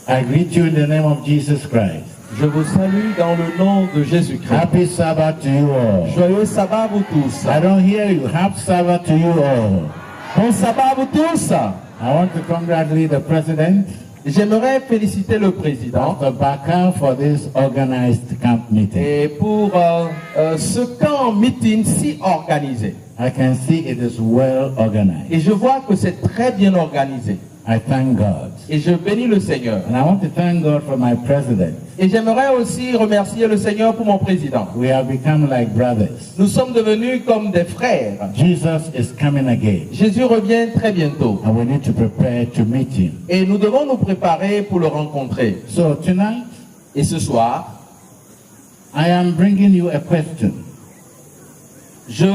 I greet you in the name of Jesus Christ. Je vous salue dans le nom de Jésus-Christ. Happy Sabbath to you all. Joyeux sabbat à vous tous. I don't hear you. Happy Sabbath to you all. Bon sabbat à vous tous. I want to congratulate the President, J'aimerais féliciter le président Dr. Bakar, for this organized camp meeting. et pour ce camp meeting si organisé. I can see it is well organized. Et je vois que c'est très bien organisé. I thank God. Et je bénis le Seigneur. And I want to thank God for my president. Et j'aimerais aussi remercier le Seigneur pour mon président. We have become like brothers. Nous sommes devenus comme des frères. Jesus is coming again, Jésus revient très bientôt. and we need to prepare to meet him. Et nous devons nous préparer pour le rencontrer. So tonight, Et ce soir, I am bringing you a question, je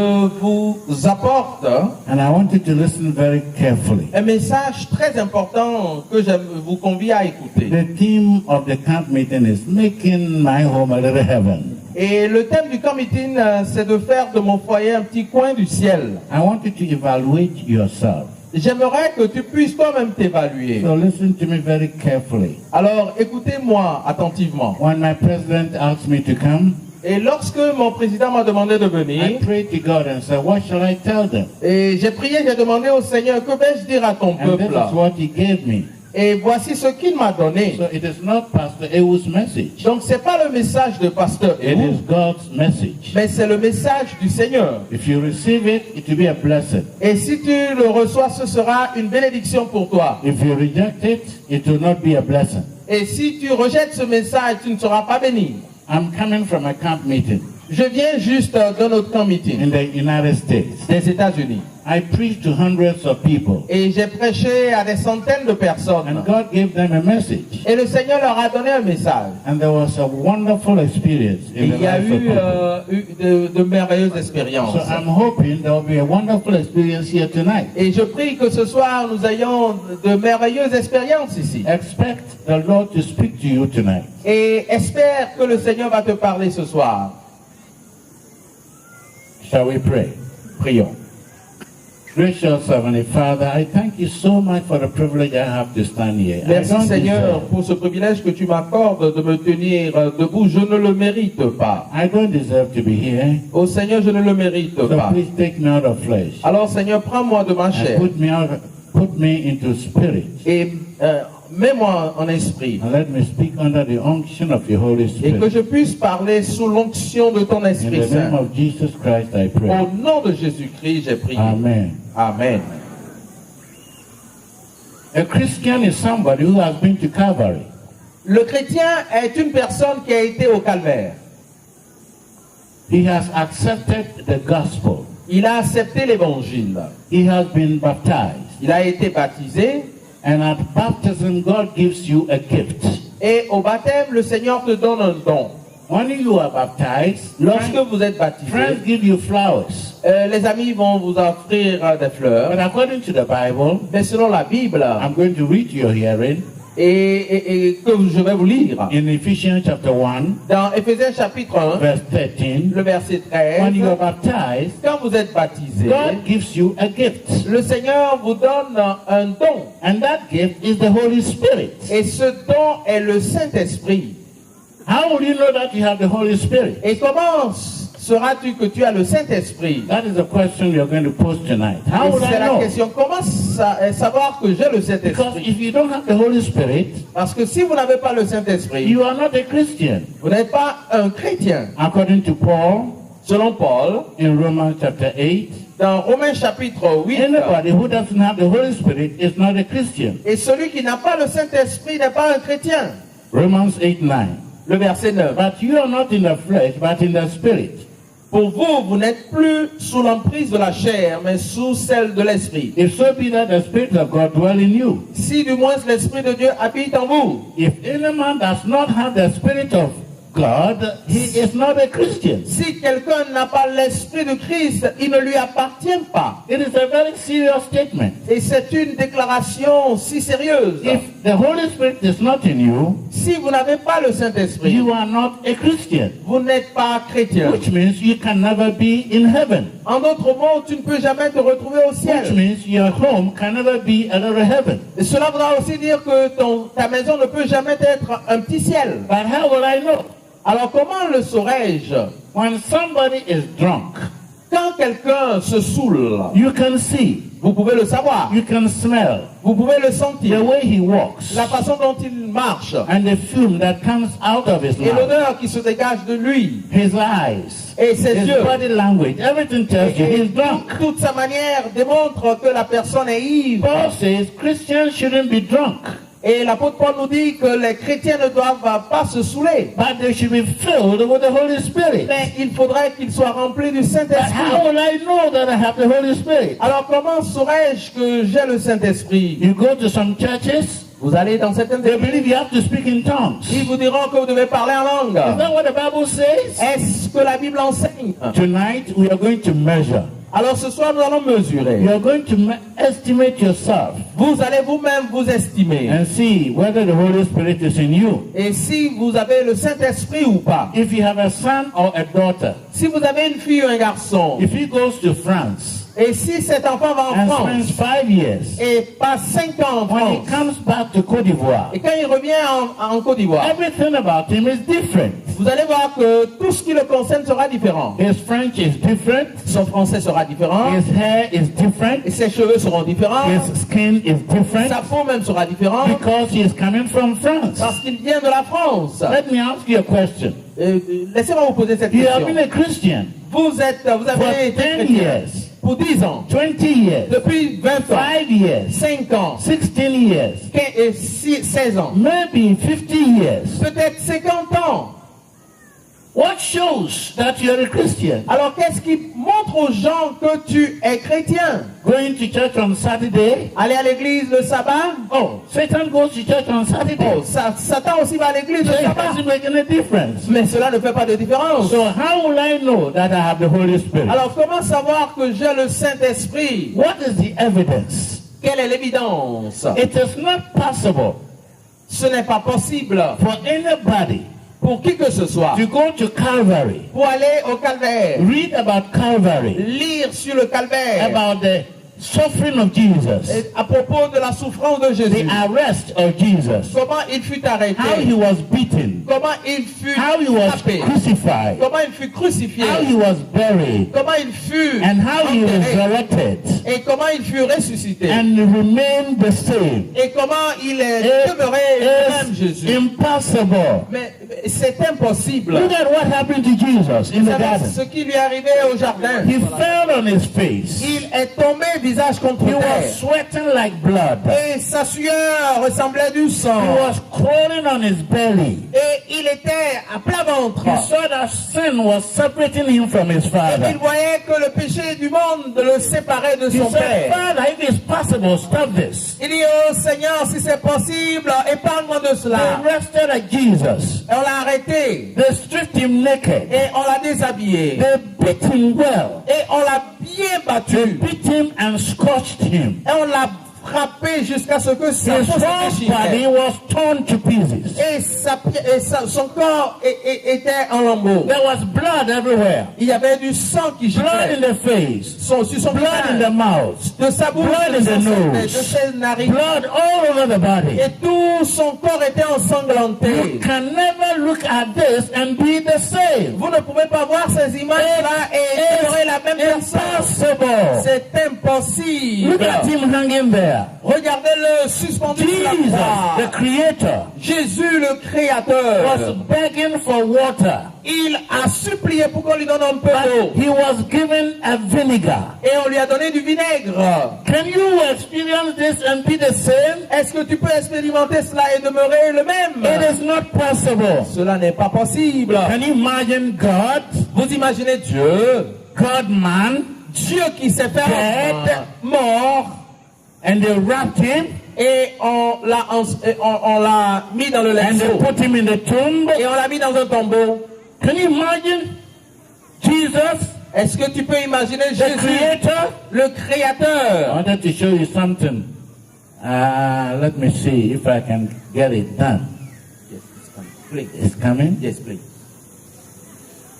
vous apporte and I want you to listen very carefully. un message très important que je vous convie à écouter. The theme of the camp meeting is making my home a little heaven. Et le thème du camp meeting, c'est de faire de mon foyer un petit coin du ciel. I want you to evaluate yourself. J'aimerais que tu puisses toi-même t'évaluer. So listen to me very carefully. Alors, écoutez-moi attentivement. When my president asked me to come, Et lorsque mon président m'a demandé de I venir, prayed to God and said, what shall I tell them? et j'ai prié, j'ai demandé au Seigneur, que vais-je dire à ton And this peuple? is what he gave me. Et voici ce qu'il m'a donné. So it is not Pastor Ewu's message. Donc, c'est pas le message de pasteur It Ehud, is God's message. mais c'est le message du Seigneur. If you receive it, it will be a blessing. Et si tu le reçois, ce sera une bénédiction pour toi. If you reject it, it will not be a blessing. Et si tu rejettes ce message, tu ne seras pas béni. I'm coming from a camp meeting Je viens juste de notre camp meeting in the United States. des États-Unis. I preached to hundreds of people, Et j'ai prêché à des centaines de personnes. and God gave them a message. Et le Seigneur leur a donné un message. And there was a wonderful experience Et in the il y a lives of eu, people. de merveilleuses expériences. So I'm hoping there will be a wonderful experience here tonight. Et je prie que ce soir, nous ayons de merveilleuses expériences ici. Expect the Lord to speak to you tonight. Et espère que le Seigneur va te parler ce soir. Shall we pray? Prions. Gracious Heavenly Father, I thank you so much for the privilege I have to stand here. I Merci don't Seigneur deserve- pour ce privilège que tu m'accordes de me tenir debout. Je ne le mérite pas. I don't deserve to be here. Oh Seigneur, je ne le mérite So pas. please take me out of flesh Alors Seigneur, prends-moi de ma and chair put me into spirit, et mets-moi en esprit. and let me speak under the unction of your Holy Et que Spirit. je puisse parler sous l'onction de ton In Esprit the name Saint. of Jesus Christ I Au pray. nom de Jésus-Christ, j'ai prié. Amen. Amen. A Christian is somebody who has been to Calvary. Le chrétien est une personne qui a été au calvaire. He has accepted the gospel. Il a accepté l'évangile. He has been baptized. Il a été baptisé. And at baptism, God gives you a gift. Et au baptême, le Seigneur te donne un don. When you are baptized, Lorsque vous êtes friends baptisé, give you flowers. les amis vont vous offrir des But fleurs. according to the Bible, Mais selon la Bible, I'm going to read to your hearing et que je vais vous lire, in Ephesians chapter 1, dans Éphésiens chapitre 1, verse 13. le verset When you are 13, baptized, quand vous êtes baptisé, God gives you a gift. le Seigneur vous donne un don. And that gift is the Holy Spirit. Et ce don est le Saint-Esprit. How will you know that you have the Holy Spirit? Et comment sauras-tu que tu as le Saint-Esprit? That is the question we are going to pose tonight. How Et would c'est I la know? question. Comment savoir que j'ai le Because Saint-Esprit? if you don't have the Holy Spirit, Parce que si vous n'avez pas le Saint-Esprit, you are not a Christian. vous n'êtes pas un chrétien. According to Paul Selon Paul, in Romans chapter 8, dans Romains chapitre 8, anybody who doesn't have the Holy Spirit is not a Christian. et celui qui n'a pas le Saint-Esprit n'est pas un chrétien. Romans 8:9. Le verset 9. But you are not in the flesh, but in the Spirit. Pour vous, vous n'êtes plus sous l'emprise de la chair, mais sous celle de l'Esprit. If so be that the Spirit of God dwell in you. Si du moins l'Esprit de Dieu habite en vous. If any man does not have the Spirit of God, he is not a Christian. Si quelqu'un n'a pas l'Esprit de Christ, il ne lui appartient pas. It is a very serious statement. Et c'est une déclaration si sérieuse. If the Holy Spirit is not in you, Si vous n'avez pas le Saint-Esprit, you are not a Christian, vous n'êtes pas chrétien. which means you can never be in heaven, En d'autres mots, tu ne peux jamais te retrouver au which ciel. means your home can never be another heaven. Et cela voudra aussi dire que ta maison ne peut jamais être un petit ciel. But how will I know? Alors comment le saurais-je? When somebody is drunk, Quand quelqu'un se saoule, you can see, vous pouvez le savoir, you can smell vous pouvez le the sentir, way he walks la façon dont il marche and the fume that comes out of his et mouth, l'odeur qui se dégage de lui his eyes, et ses his yeux. body language, everything tells you he's drunk. Toute sa manière démontre que la personne est ivre. Paul says Christians shouldn't be drunk, Et l'apôtre Paul nous dit que les chrétiens ne doivent pas se saouler. but they should be filled with the Holy Spirit. Mais il faudrait qu'ils soient remplis du But Saint-Esprit. how will I know that I have the Holy Spirit? Alors comment saurais-je que j'ai le Saint-Esprit? You go to some churches, Vous allez dans certaines they églises, believe you have to speak in tongues. Is ils vous diront que vous devez parler en langue. that what the Bible says? Est-ce que la Bible enseigne? Tonight we are going to measure. Alors ce soir, nous allons mesurer. You are going to estimate yourself Vous allez vous-même vous estimer. and see whether the Holy Spirit is in you. Et si vous avez le Saint-Esprit ou pas. If you have a son or a daughter, Si vous avez une fille ou un garçon, if he goes to France et si cet enfant va en and France spends 5 years, et passe 5 ans en when he France, comes back to Côte d'Ivoire, et quand il revient en Côte d'Ivoire, everything about him is different. vous allez voir que tout ce qui le concerne sera différent. His French is different, Son français sera différent, his hair is different, et ses cheveux seront différents, his skin is different, sa peau même sera différente, because he is coming from France. parce qu'il vient de la France. Let me ask you a question. Laissez-moi vous poser cette You have question. been a Christian Vous for avez été 10 chrétien years, pour 10 ans, 20 years, depuis 20 ans, 5 years, 5 ans, 16 years, 16 ans, maybe 50 years. peut-être 50 ans. What shows that you're a Christian? Alors qu'est-ce qui montre aux gens que tu es chrétien? Going to church on Saturday? Aller à l'église le sabbat? Oh, Satan goes to church on Saturday. Oh, Satan aussi va à l'église le So it sabbat. doesn't make any difference. Mais cela ne fait pas de différence. So how will I know that I have the Holy Spirit? Alors comment savoir que j'ai le Saint-Esprit? What is the evidence? Quelle est l'évidence? It is not possible Ce n'est pas possible for anybody pour qui que ce soit to go to Calvary, pour aller au calvaire, read about Calvary, lire sur le calvaire about the suffering of Jesus, et à propos de la souffrance de the Jésus. arrest of Jesus, Comment il fut arrêté, how he was beaten, comment il fut how he was frappé, crucified, comment il fut crucifié, how he was buried, comment il fut and how he enterré, resurrected et comment il fut ressuscité, and remained the same. et comment il est demeuré le même It Jésus. is impossible. Mais c'est impossible. Look at what happened to Jesus in Vous the savez garden. ce qui lui est arrivé au jardin? He fell on his face. Il est tombé visage contre He was terre. sweating like blood. Et sa sueur ressemblait du He sang. was crawling on his belly. Et il était à plat ventre. He saw that sin was separating him from his Et il father. voyait que le péché du monde le séparait de He son said, père. Father, if it's possible, stop this. Il dit, oh Seigneur, si c'est possible, épargne-moi de They cela. arrested Jesus. Et on l'a arrêté. They stripped him naked. Et on l'a déshabillé. They beat him well. Et on l'a bien They battu. beat him and scorched him. Et on l'a frappé jusqu'à ce que sa His peau se whole déchirait. body was torn to pieces. Et son corps était en lambeaux. There was blood everywhere. Il y avait du sang qui Blood in giclait. the face. Sur son Blood in visage, the mouth. de sa bouche, blood de, in the son nose. de ses narines. Blood all over the body. Et tout son corps était You ensanglanté. can never look at this and be the same. Vous ne pouvez pas voir ces images-là et demeurer la même personne. Impossible. C'est impossible. Look at him hanging there. Regardez-le suspendu sur la Jesus, croix. the Creator, Jésus le was Créateur. begging for water. Il a supplié pour qu'on lui donne un peu d'eau. But he was given a vinegar. Et on lui a donné du vinaigre. Can you experience this and be the same? Est-ce que tu peux expérimenter cela et demeurer le même? It is not possible. Cela n'est pas possible. Can you imagine God, Vous imaginez Dieu, God man, Dieu qui s'est fait Dead. homme, mort, and they wrapped him Et on l'a mis dans le and they lecceau. put him in the tomb. Et on l'a mis dans un tombeau. Can you imagine Jesus, Est-ce que tu peux imaginer the Jésus, Creator? le I Créateur? wanted to show you something. Let me see if I can get it done. Yes, it's coming. Please. It's coming. Yes, please.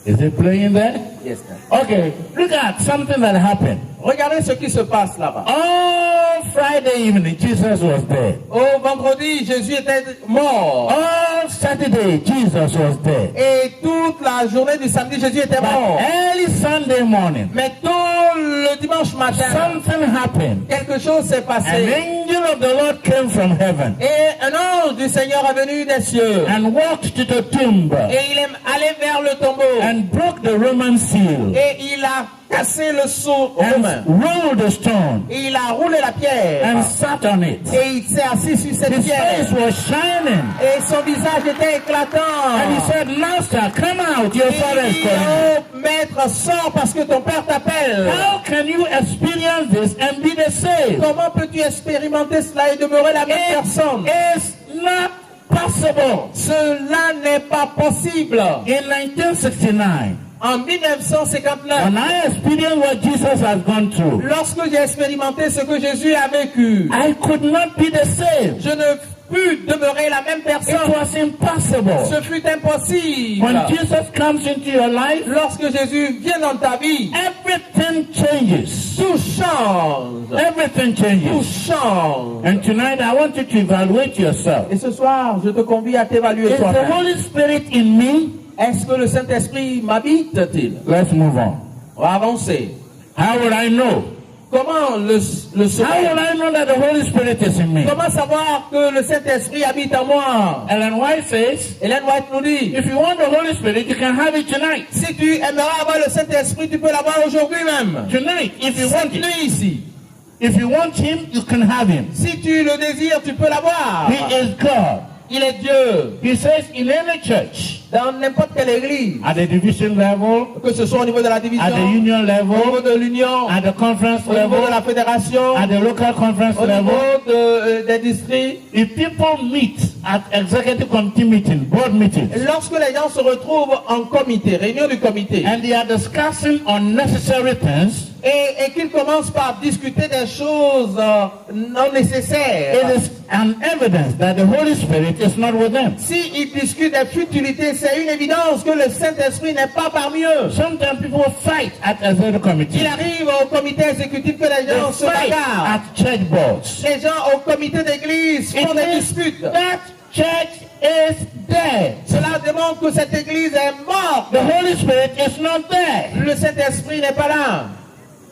Is it playing there? Yes, sir. Okay, look at something that happened. Regardez ce qui se passe là-bas. All Friday evening, Jesus was dead. Au vendredi, Jésus était mort. All Saturday, Jesus was dead. Et toute la journée du samedi, Jésus était But mort. early Sunday morning, Mais tout le dimanche matin, something happened. quelque chose s'est An passé. angel of the Lord came from heaven Et un ange du Seigneur est venu des cieux. and walked to the tomb Et il est allé vers le tombeau. and broke the Roman seal Et il a cassé le sceau romain. and rolled the stone Et il a roulé la pierre. and sat on it. Et il s'est assis sur cette His pierre. face was shining. Et son visage était And he éclatant. said, Master, come out, your Et father il is dit, calling. oh maître, sors parce que ton père t'appelle. How can you experience this and be the same? Comment peux-tu expérimenter cela et demeurer la même personne? It's not possible. Cela n'est pas possible. In 1969, En 1959, when I experienced what Jesus has gone through, lorsque j'ai expérimenté ce que Jésus a vécu, I could not be the same. je ne pus demeurer la même It personne. was impossible. Ce fut impossible. When Jesus comes into your life, Lorsque Jésus vient dans ta vie, everything changes. tout change. Everything Tout changes. change. And tonight I want you to evaluate yourself. Et ce soir, je te convie à t'évaluer Is the toi-même. Holy Spirit in me? Est-ce que le Saint-Esprit m'habite-t-il? Let's move on. On va avancer. How would I know? Comment le How would sauver? I know that the Holy Spirit is in me? Comment savoir que le Saint-Esprit habite en moi? Ellen White says, Hélène White nous dit, if you want the Holy Spirit, you can have it tonight. si tu aimerais avoir le Saint-Esprit, tu peux l'avoir aujourd'hui même. Tonight, if you want Cette it. nuit ici. If you want Him, you can have Him. Si tu le désires, tu peux l'avoir. He is God. Il est Dieu. He says in any church, Dans n'importe quelle église, at the division level, que ce soit au niveau de la division, at the union au niveau level, de l'union, at the conference au niveau de level, la fédération, at the local conference au level, niveau des districts. if people meet at executive committee meeting, board meetings, Lorsque les gens se retrouvent en comité, réunion du comité, and they are discussing unnecessary things, et qu'ils commencent par discuter des choses non nécessaires, it is an evidence that the Holy Spirit is not with them. s'ils discutent des futilités, c'est une évidence que le Saint-Esprit n'est pas parmi eux. Sometimes people fight at executive committee. Il arrive au comité exécutif que les gens se They fight bagarrent. at church boards. Les gens au comité d'église It font des means disputes. that church is dead. Cela démontre que cette église est morte. The Holy Spirit is not there. Le Saint-Esprit n'est pas là.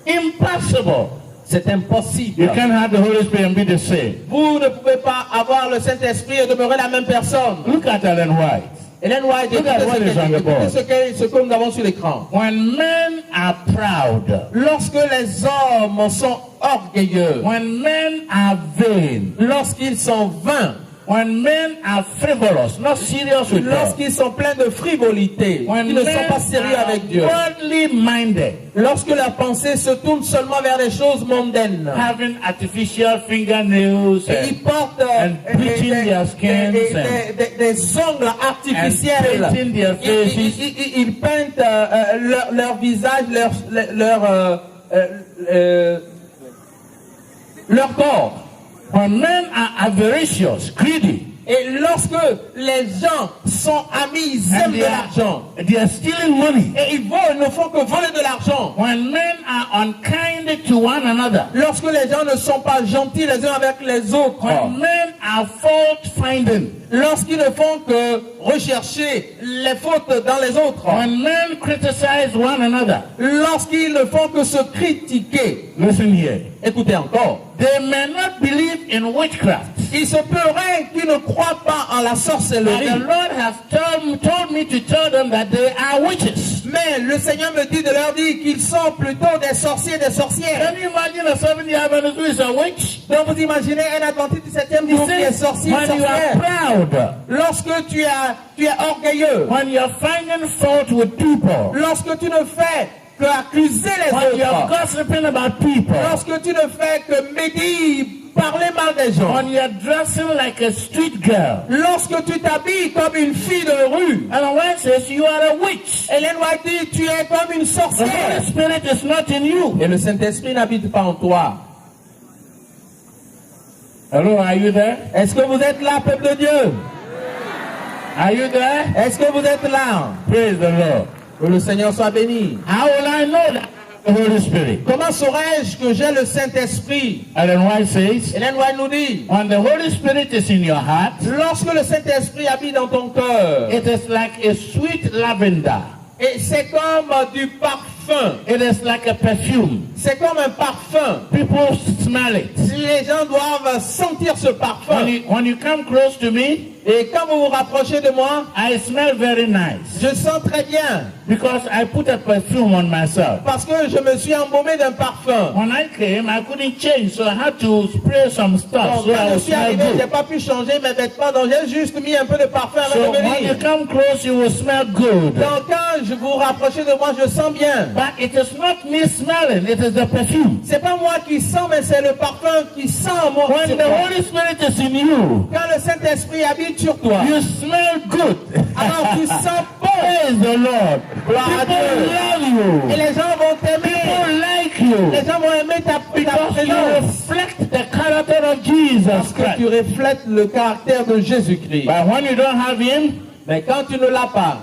Impossible. C'est You impossible. can't have the Holy Spirit and be the same. Vous ne pouvez pas avoir le Saint-Esprit et demeurer la même personne. Look at Ellen White. Hélène White, Look at what is on the board. écoutez ce que nous avons sur l'écran. When men are proud, Lorsque les hommes sont orgueilleux, when men are vain, lorsqu'ils sont vains, when men are frivolous, not serious with God, lorsqu'ils sont pleins de frivolité, when qu'ils ne sont men pas sérieux are avec Dieu, worldly minded, lorsque leurs pensées se tournent seulement vers les choses mondaines, having artificial fingernails et ils portent and bleaching their skins des ongles artificiels, and painting their faces. ils peignent leur visage, leur corps. When men are avaricious, greedy, Et lorsque les gens sont amis, ils and aiment de l'argent, they are stealing money, et ils volent, ne font que voler de l'argent. when men are unkind to one another, Lorsque les gens ne sont pas gentils les uns avec les autres, when men are fault finding, lorsqu'ils ne font que rechercher les fautes dans les autres, when men criticize one another, lorsqu'ils ne font que se critiquer, listen here, écoutez encore, they may not believe in witchcraft. il se pourrait qu'ils ne croient pas en la But the sorcellerie. Lord has told me to tell them that they are witches. Mais le Seigneur me dit de leur dire qu'ils sont plutôt des sorciers, des sorcières. Can you imagine a 70 Adventist who is a witch? Donc vous imaginez un adventiste du 7e He jour qui est says, sorcier, when you are sorcière. proud, Lorsque tu es orgueilleux, when you're finding fault with people, lorsque tu ne fais que accuser les when you're autres, gossiping about people, lorsque tu ne fais que médire parler mal des gens, when you're dressing like a street girl, lorsque tu t'habilles comme une fille de rue, Ellen White says you are a witch. Ellen White dit tu es comme une The Holy sorcière. Spirit is not in you. Et le Saint-Esprit n'habite pas en toi. Hello, are you there? Est-ce que vous êtes là, peuple de Dieu? Are you there? Est-ce que vous êtes là? Praise the Lord. Que le Seigneur soit béni. How will I know that I have the Holy Spirit? Comment saurais-je que j'ai le Saint-Esprit? Ellen White says, Ellen White nous dit, when the Holy Spirit is in your heart, lorsque le Saint-Esprit habite dans ton cœur, it is like a sweet lavender. et c'est comme du parfum, It is like a perfume. c'est comme un parfum. People smell it. Les gens doivent sentir ce parfum. When you come close to me, Et quand vous vous rapprochez de moi, I smell very nice je sens très bien because I put a perfume on myself. parce que je me suis embaumé d'un parfum. When I came, I couldn't change, so I had to spray some stuff Donc, so I quand je would suis smell arrivé, j'ai good. pas pu changer mes vêtements, donc j'ai juste mis un peu de parfum So avant de when you venir. come close, you will smell good. Donc quand je vous rapprochez de moi, je sens bien. But it is not me smelling, it is the perfume. C'est pas moi qui sens, mais c'est le parfum qui sent moi. When sur the toi. Holy Spirit is in you, Quand le Saint-Esprit habite sur toi, you smell good. alors tu sens bon. Praise the Lord. Gloire à People Dieu. love Et you. les gens vont t'aimer. People like you. Les gens vont aimer ta Because you présence. reflect the character of Jesus Parce que tu Christ. reflètes le caractère de Jésus-Christ. But when you don't have Him, Mais quand tu ne l'as pas,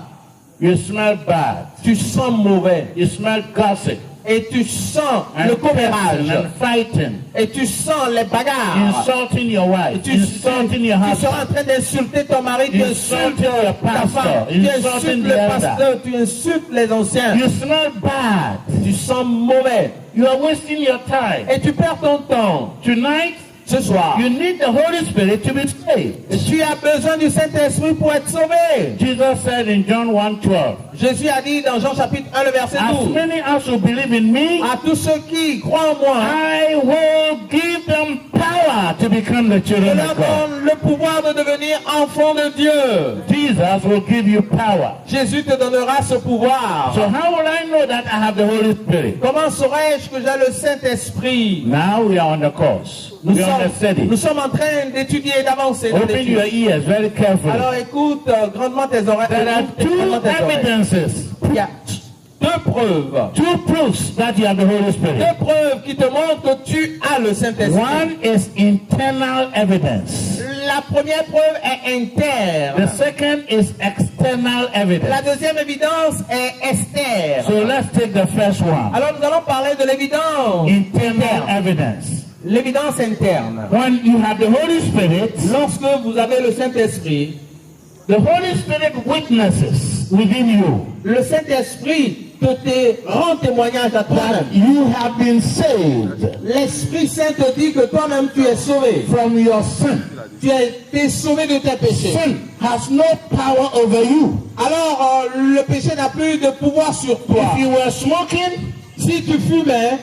you smell bad. tu sens mauvais. You smell gossip Et tu sens and le cursing commérage. and fighting, Et tu sens les bagarres. insulting your wife, Tu insulting your seras husband, en train d'insulter ton mari, tu insultes insulting your ta pastor, femme, tu insulting insultes the le elder. pasteur, tu insultes les anciens. You smell bad. Tu sens mauvais. You are wasting your time. Et tu perds ton temps. Tonight, Ce soir, you need the Holy Spirit to be saved. tu as besoin du Saint-Esprit pour être sauvé. Jesus said in John 1:12, Jésus a dit dans Jean chapitre 1, le verset as 12, many as who believe in me, à tous ceux qui croient en moi, I will give them power to become the je children leur of God. donne le pouvoir de devenir enfants de Dieu. Jesus will give you power. Jésus te donnera ce pouvoir. So how will I know that I have the Holy Spirit? Comment saurais-je que j'ai le Saint-Esprit? Now we are on the course. Nous We are on the nous study. sommes en train d'étudier et d'avancer dans Open your l'étude. ears very carefully. Alors écoute grandement tes oreilles. There are Écoute two grandement tes oreilles. evidences, Il y a deux preuves. two proofs that you have the Holy Spirit. Deux preuves qui te montrent que tu as le Saint-Esprit. One is internal evidence. La première preuve est The interne. second is external La evidence. deuxième évidence est externe. So let's take the first one. Alors nous allons parler de l'évidence. Internal evidence. L'évidence interne. When you have the Holy Spirit, Lorsque vous avez le Saint-Esprit, the Holy Spirit witnesses within you le Saint-Esprit te rend témoignage à that toi-même. you have been saved L'Esprit Saint te dit que toi-même tu es sauvé. from your sin. Tu as été sauvé de tes péchés. Sin has no power over you. Alors le péché n'a plus de pouvoir sur toi. If you were smoking, Si tu fumais,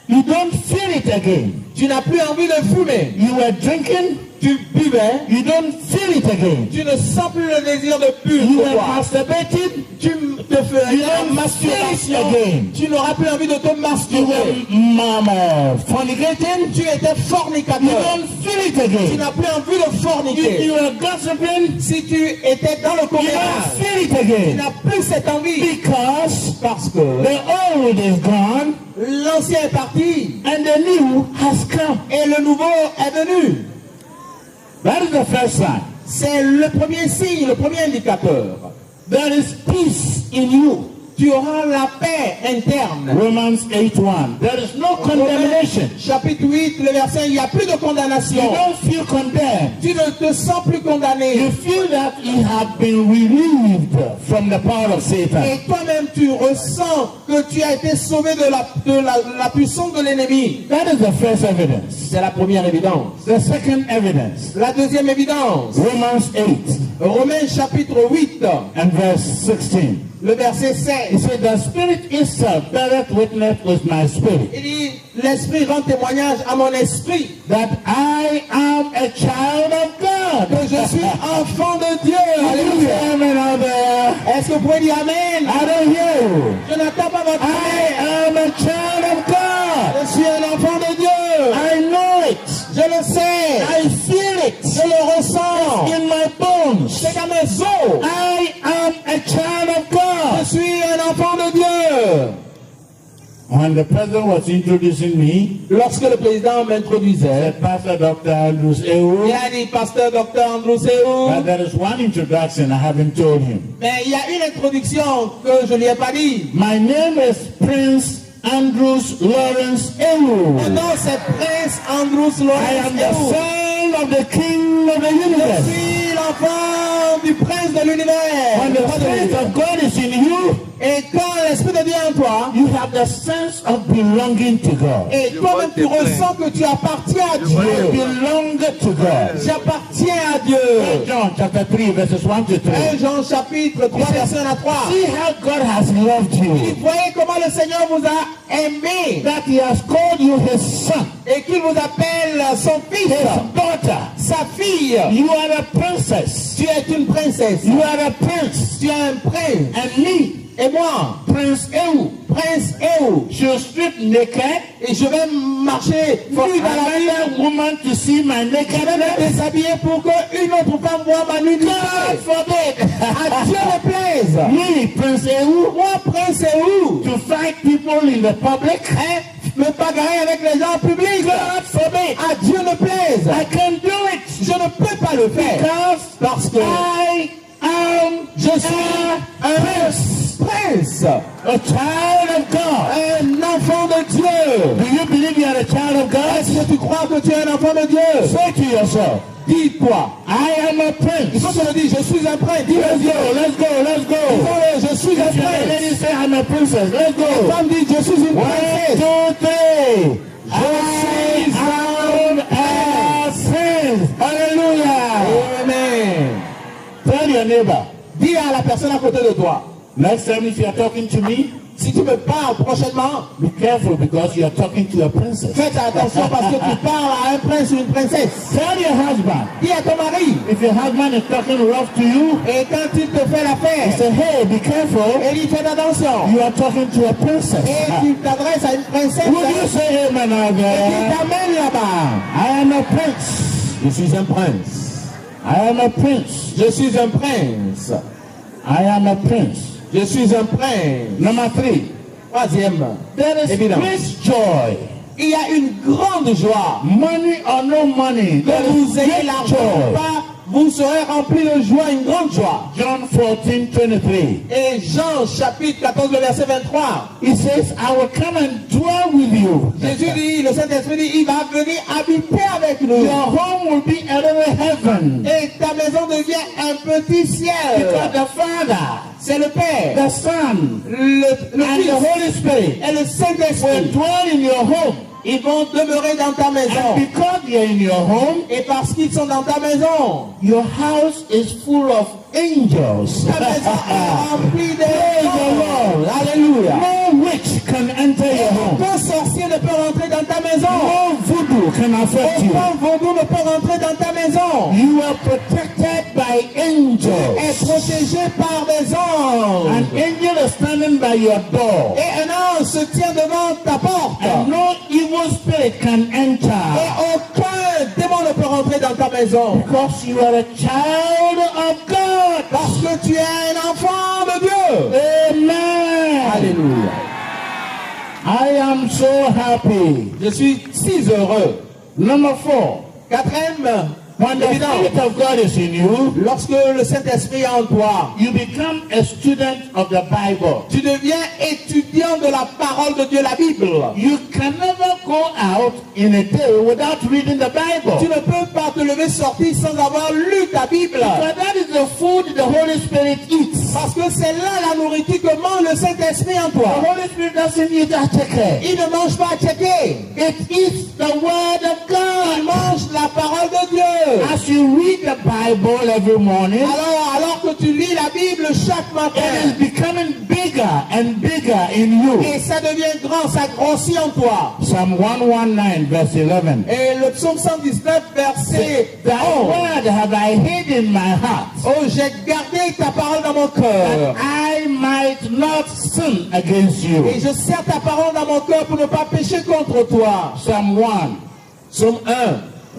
you don't feel it again. tu n'as plus envie de fumer. You were drinking, Tu buvais, you don't feel it again. tu ne sens plus le désir de pur You pour were toi. masturbated, Tu te ferais You la don't masturbation. feel it again. Tu n'auras plus envie de te you masturber. were fornicating, Tu étais you fornicateur. don't feel it Tu again. n'as plus envie de If forniquer. you were gossiping, Si tu étais dans le you commérage, don't feel it tu again. n'as plus cette envie. Because Parce que the old is gone l'ancien est parti and the new has come. et le nouveau est venu. That is the first sign. C'est le premier signe, le premier indicateur. There is peace in you. Tu auras la paix interne. Romans 8:1. There is no condemnation. Chapitre 8, le verset, il n'y a plus de You condamnation. don't feel condemned. Tu ne te sens plus condamné. You feel that you have been relieved from the power of Satan. Et toi-même, tu ressens que tu as été sauvé de la puissance de l'ennemi. That is the first evidence. C'est la première évidence. The second evidence, La deuxième évidence, Romans 8 Romains chapitre 8, and verse 16. le verset He 16. said, the Spirit itself beareth witness with my spirit Il dit, l'Esprit rend témoignage à mon esprit that I am a child of God. que je suis enfant de Dieu. Alléluia. Amen out there. Est-ce que vous pouvez dire Amen? I don't hear you. Je n'attends pas votre I Amen. am a child of God. Je suis un enfant de Dieu. I know it. Je le sais. my bones. C'est dans mes os. I am a child of Je God. suis un enfant de Dieu. When the president was introducing me, Lorsque le président m'introduisait, the Pastor Dr. Andrews il Ewu, a dit, pasteur Dr. Andrew Seou, but there is one introduction I haven't told him. mais il y a une introduction que je ne lui ai pas dit. My name is Prince Andrews Lawrence Mon Ewu. nom c'est Prince Andrews I Lawrence am the Ewu. son of the King of the Je universe. suis l'enfant du prince de l'univers. When the Spirit of God is in you, Et quand l'Esprit de Dieu est en toi, you have the sense of belonging to God. et toi-même tu ressens que tu appartiens à You Dieu. belong to God. J'appartiens à Dieu. John chapter 3 verses 1 to 3. 1 Jean chapitre 3 verset 1 à 3. See how God has loved Et you. voyez comment le Seigneur vous a aimé That he has called you his son, et qu'il vous appelle son fils, his daughter. sa fille. You are a princess. Tu es une princesse. You are a prince. Tu es un prince. And me, Et moi, Prince Ewu, prince Ewu, should strip naked et je vais marcher for nu dans la rue. another woman to see my Je vais me nakedness. déshabiller pour qu'une autre femme voit ma nudité. God forbid. À Dieu ne plaise. Me, Prince Ewu, Moi, prince Ewu, to fight people in the public. me bagarrer avec les gens publics. God forbid. À Dieu ne plaise. I can do it Je ne peux pas le faire. Parce que I am je suis un prince, a child of God. un enfant de Dieu. Do you believe you are a child of Est-ce God? que tu crois que tu es un enfant de Dieu? Say to yourself, Dis-toi. I am a Il prince. faut que tu le dises, je suis un prince. Dis Let's le Dieu. go, let's go, let's go. Dis-le, je suis un If you're a prince. lady, say I'm a princess. Let's La go. femme dit, je suis une 1, princesse. 2, 3. Je suis I am a prince. Hallelujah. Amen. Tell your neighbor. Dis à la personne à côté de toi, Next time if you are talking to me, si tu me parles prochainement, be careful because you are talking to a princess. faites attention parce que tu parles à un prince ou une princesse. Tell your husband. Dis à ton mari, If your husband is talking rough to you, et quand il te fait l'affaire, say, hey, be careful. et il fait attention, You are talking to a princess. et tu t'adresses à une princesse, Would you say amen out et tu there? t'amènes là-bas. I am a prince. Je suis un prince. I am a prince. Je suis un prince. I am a prince. Je suis un prince. Number 3. Troisième, There is Évidence. great joy. il y a une grande joie. Money or no money, there Que is vous ayez great l'argent ou joy. pas, vous serez remplis de joie, une grande joie. John 14:23. Et Jean chapitre 14, le verset 23. He says, I will come and dwell with you. Jésus dit, le Saint-Esprit dit, il va venir habiter avec nous. Your home will be a little heaven. Et ta maison devient un petit ciel. Because the Father, C'est le Père, the Son, le and the Fils Holy Spirit et le will Saint-Esprit. dwell in your home. Ils vont demeurer dans ta And maison. because they are in your home, Et parce qu'ils sont dans ta maison, your house is full of angels. ta maison est remplie de Praise the Lord. Hallelujah. No witch can enter your home. Aucun sorcier ne peut rentrer dans ta maison. No voodoo can affect you. Aucun vaudou ne peut rentrer dans ta maison. You are protected by angels. Est protégé par des anges. An angel is standing by your door. Et un ange se tient devant ta porte. And no evil spirit can Et enter. aucun démon ne peut rentrer dans ta maison. Because you are a child of God. Parce que tu es un enfant de Dieu. Amen. Alléluia. I am so happy. Je suis si heureux. Number 4. Quatrième, When the Spirit of God is in you, lorsque le Saint-Esprit est en toi, you become a student of the Bible. tu deviens étudiant de la parole de Dieu, la Bible. You can never go out in a day without reading the Tu Bible. ne peux pas te lever sortir sans avoir lu ta Bible. But that is the food the Holy Spirit eats. Parce que c'est là la nourriture que mange le Saint-Esprit en The toi. Holy Spirit doesn't eat a chicken. Il ne mange pas à checker. It eats the Word of Il God. mange la parole de Dieu. As you read the Bible every morning, Alors que tu lis la Bible chaque it matin, is becoming bigger and bigger in you. et ça devient grand, ça grossit en toi. Psalm 119 verse 11. Et le psaume 119, verset Thy 11. word have I hid in my heart, Oh, j'ai gardé ta parole dans mon that cœur. I might not sin against you. Et je serre ta parole dans mon cœur pour ne pas pécher contre toi. Psalm 1 Psaume 1,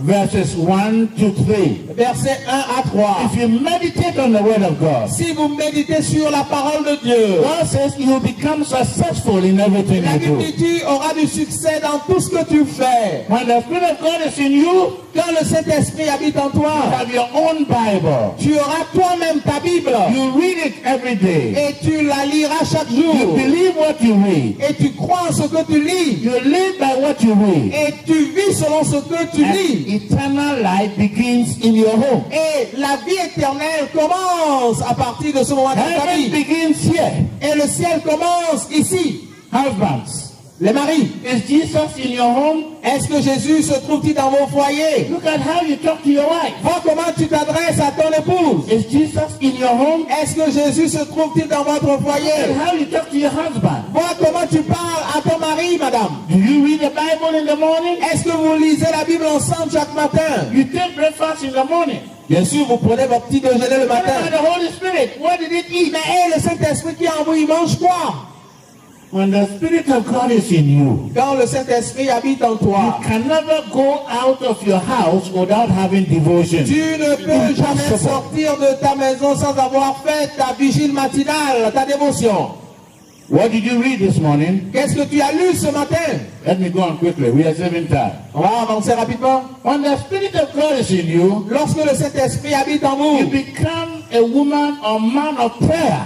verses 1 to 3. Versets 1 à 3. If you meditate on the word of God, Si vous méditez sur la parole de Dieu, God says you will become successful in everything la you Bible do. dit aura du succès dans tout ce que tu fais. When the Spirit of God is in you, Quand le Saint-Esprit habite en you toi, have your own Bible. tu auras toi-même ta Bible You read it every day. et tu la liras chaque You jour. believe what you read. Et tu crois en ce que tu lis. You live by what you read. Et tu vis selon ce que tu And lis. eternal life begins in your home. Et la vie éternelle commence à partir de ce moment dans ta Heaven vie. begins here. Et le ciel commence ici. Husbands, Les maris, is Jesus in your home? est-ce que Jésus se trouve-t-il dans vos foyers? Look at how you talk to your wife. Vois comment tu t'adresses à ton épouse. Is Jesus in your home? Est-ce que Jésus se trouve-t-il dans votre Look foyer? at how you talk to your husband. Vois comment tu parles à ton mari, madame. Do you read the Bible in the morning? Est-ce que vous lisez la Bible ensemble chaque matin? You take breakfast in the morning. Bien sûr, vous prenez votre petit déjeuner le What matin. about the Holy Spirit? What did it eat? Mais le Saint-Esprit qui est en vous, il mange quoi? When the Spirit of God is in you, Quand le Saint-Esprit habite en toi, you can never go out of your house without having devotion. tu ne peux jamais Impossible. sortir de ta maison sans avoir fait ta vigile matinale, ta dévotion. What did you read this morning? Qu'est-ce que tu as lu ce matin? Let me go on quickly. We are saving time. On va avancer rapidement. When the Spirit of God is in you, Lorsque le Saint-Esprit habite en you vous, become a woman or man of prayer.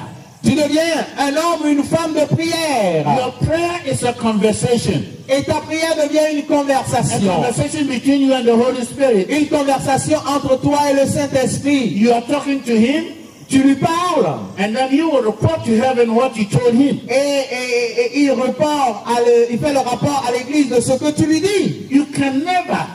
tu deviens un homme ou une femme de prière. Your prayer is a conversation. Et ta prière devient une A conversation. conversation between you and the Holy Spirit. Une conversation entre toi et le Saint-Esprit. You are talking to Him, Tu lui parles and then you will report to heaven what you told Him. et il il fait le rapport à l'église de ce que tu lui dis. You can never,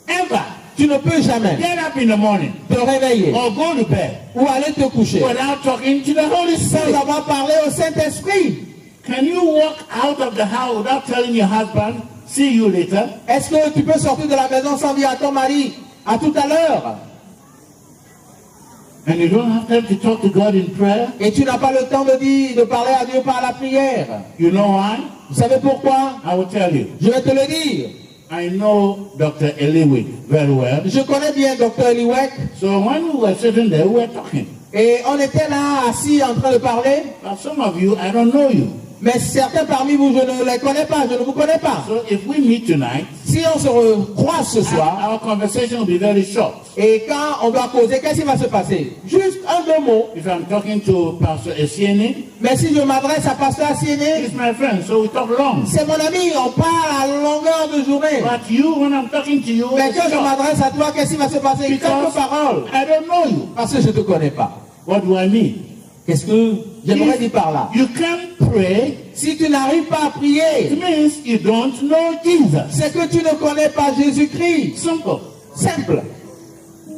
ever Tu ne peux jamais get up in the morning te réveiller or go to bed ou aller te coucher without talking to the Holy sans Spirit. avoir parlé au Saint-Esprit. Can you walk out of the house without telling your husband, see you later? Est-ce que tu peux sortir de la maison sans dire à ton mari, à tout à l'heure? And you don't have time to talk to God in prayer? Et tu n'as pas le temps de parler à Dieu par la prière. You know why? Vous savez pourquoi? I will tell you. Je vais te le dire. I know Dr. Eliwick very well. Je connais bien Dr. Eliwick. So when we were sitting there, we were talking. Et on était là, assis, en train de parler. But some of you, I don't know you. Mais certains parmi vous, je ne les connais pas, je ne vous connais pas. So if we meet tonight, Si on se croise ce soir, our conversation will be very short. et quand on doit causer, qu'est-ce qui va se passer? Juste un, deux mots. If I'm talking to Pastor Esiene, Mais si je m'adresse à Pasteur Asiene, he's my friend, so we talk long. c'est mon ami, on parle à longueur de journée. But you, when I'm talking to you, Mais it's quand je short. m'adresse à toi, qu'est-ce qui va se passer? Quelques Because paroles. I don't know you. Parce que je ne te connais pas. What do I mean? Qu'est-ce que j'aimerais dire par là? You can't pray, Si tu n'arrives pas à it prier, means you don't know Jesus. c'est que tu ne connais pas Jésus-Christ. Simple. Simple.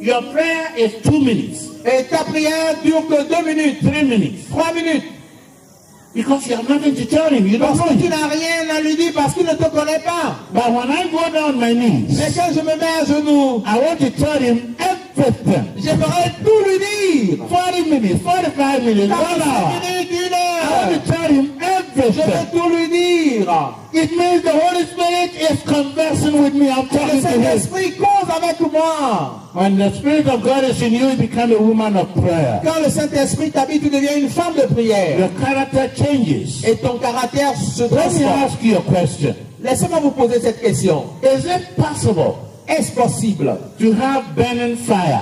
Your prayer is 2 minutes, Et ta prière dure que 2 minutes, 3 minutes. 3 minutes. Because you have nothing to tell him. You don't Parce know que tu him. n'as rien à lui dire, parce qu'il ne te connaît pas. But when I go down on my knees, Mais quand je me mets à genoux, I want to tell him everything. j'aimerais tout lui dire. 40 minutes, 45 minutes, 1 45 hour. minutes, 1 I want heure. to tell him Je vais everything. tout lui dire. It means the Holy Spirit is conversing with me. I'm Le talking to him. Saint-Esprit cause avec moi. When the Spirit of God is in you, you become a woman of prayer. Quand le Saint-Esprit t'habite, tu deviens une femme de prière. Your character changes. Et ton caractère se Let me transforme. ask you a question. Laissez-moi vous poser cette question. Is it possible Est-ce possible to have burning fire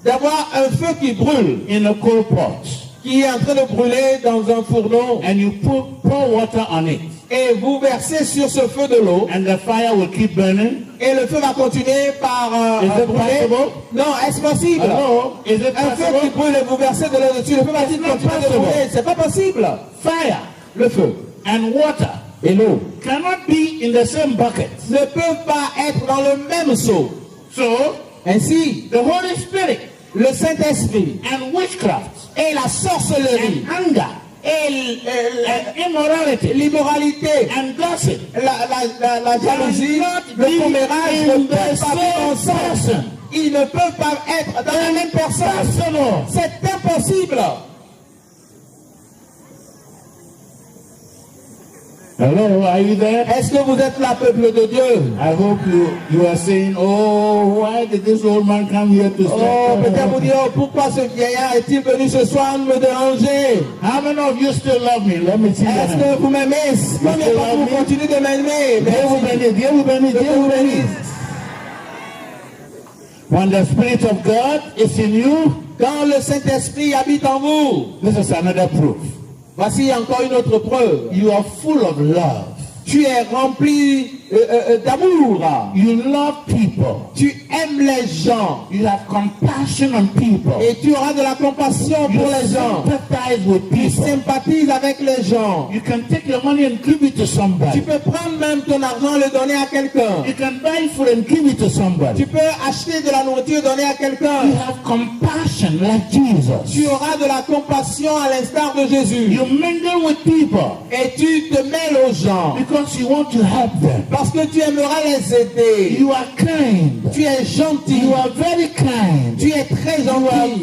d'avoir un feu qui brûle, in a coal pot qui est en train de brûler dans un fourneau, and you pour water on it et vous versez sur ce feu de l'eau, and the fire will keep burning? et le feu va continuer par Is it brûler? possible? Non, est-ce possible? Hello? Is it Un feu qui possible? brûle et vous versez de l'eau dessus, le feu va-t-il It's not continuer de possible. brûler? C'est pas possible. Fire Le feu and water et l'eau cannot be in the same bucket. ne peuvent pas être dans le même seau. So, Ainsi, the Holy Spirit le Saint-Esprit and witchcraft et la sorcellerie and anger et and immorality l'immoralité, and gossip la jalousie, le commérage ne peuvent pas vivre ensemble. Ils ne peuvent pas être dans la même personne. Impossible. C'est impossible. Hello, are you there? Est-ce que vous êtes là, peuple de Dieu? I hope you are saying, oh, why did this old man come here to Oh, peut-être vous say? dire, oh, pourquoi ce vieillard est-il venu ce soir me déranger? How many of you still love me? Let me see your Est-ce hand. que vous m'aimez? Combien de fois vous continuez de m'aimer? Dieu vous bénisse, Dieu vous bénisse, Dieu vous bénisse. When the Spirit of God is in you, Quand le Saint-Esprit habite en vous, this is another proof. voici encore une autre preuve. You are full of love. Tu es rempli d'amour. You love people. Tu aimes les gens. You have compassion on people. Et tu auras de la compassion You pour les gens. sympathize with Tu people. sympathises avec les gens. You can take your money and give it to Tu somebody. peux prendre même ton argent et le donner à quelqu'un. You can buy food and give it to somebody. Tu peux acheter de la nourriture et donner à You quelqu'un. have compassion like Jesus. Tu auras de la compassion à l'instar de Jésus. You mingle with people Et tu te mêles aux gens. because you want to help them. Parce que tu aimeras les aider. You are kind. Tu es gentil. You are very kind. Tu es très You are gentil.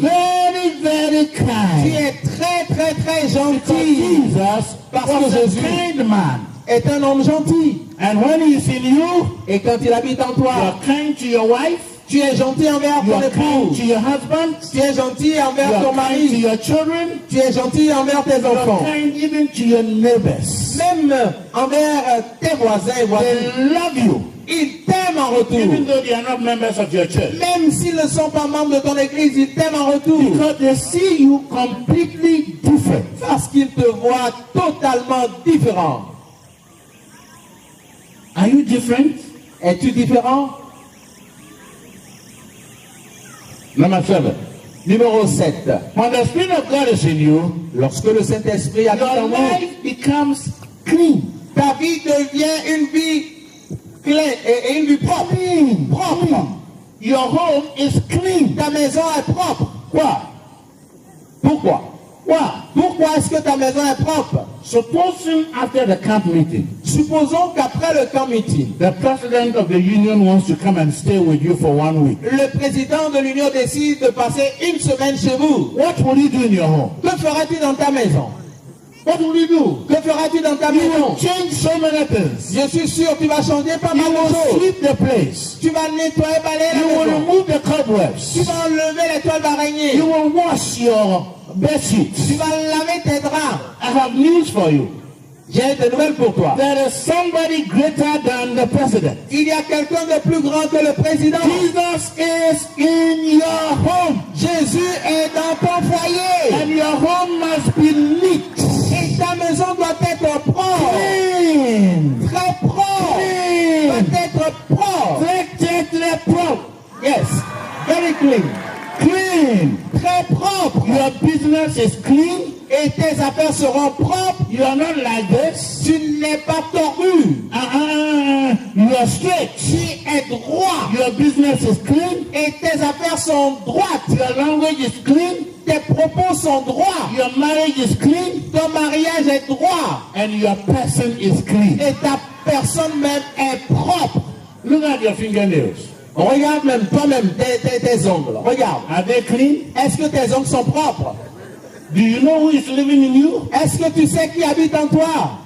very Tu kind. es très Because gentil. Jesus Parce was que a Jésus kind man. est un homme gentil. And when he is in you, Et quand il habite en you toi, are kind to your wife, tu es gentil envers you ton are kind époux. to your husband, Tu es gentil you envers ton are kind to mari. your children, Tu es gentil envers tes you are enfants. kind even to your neighbors. Même envers tes voisins et voisines. They love you, Ils t'aiment en retour. even though they are not members of your church. Même s'ils ne sont pas membres de ton église, ils t'aiment en retour. Because they see you completely different. Parce qu'ils te voient totalement différent. Are you different? Es-tu différent? Number 7. Numéro 7. When the Spirit of God is in you, Lorsque le Saint-Esprit habite your en vous, life becomes clean. ta vie devient une vie clean et une vie propre. Propre. Your home is clean. Ta maison est propre. Why? Pourquoi? Why? Pourquoi est-ce que ta maison est propre? Supposing after the camp meeting, Supposons qu'après le camp meeting, the president of the union wants to come and stay with you for 1 week. le président de l'Union décide de passer une semaine chez vous. What will you do in your home? Que feras-tu dans ta maison? What will you do? Que feras-tu dans ta You will maison? change so many things. Je suis sûr que tu vas changer pas You mal de will choses. sweep the place. Tu vas nettoyer, balayer You la will maison. remove the cobwebs. Tu vas enlever les toiles d'araignée. You will wash your bed Tu sheets. vas laver tes draps. I have news for you. J'ai des nouvelles pour toi. There is somebody greater than the president. Il y a quelqu'un de plus grand que le président. Jesus is in your home. Jésus est dans ton foyer. And your home must be neat. Et ta maison doit être propre. Clean. Très propre. Clean. Doit être propre. Très propre. Yes. Very clean. Clean. Très propre. Your business is clean. Et tes affaires seront propres. You are not like this. Tu n'es pas tordu. You are straight. Tu es droit. Your business is clean. Et tes affaires sont droites. Your language is clean. Tes propos sont droits. Your marriage is clean. Ton mariage est droit. And your person is clean. Et ta personne même est propre. Look at your fingernails. Regarde même toi-même tes ongles. Regarde. Are they clean? Est-ce que tes ongles sont propres? Do you know who is living in you? Est-ce que tu sais qui habite en toi?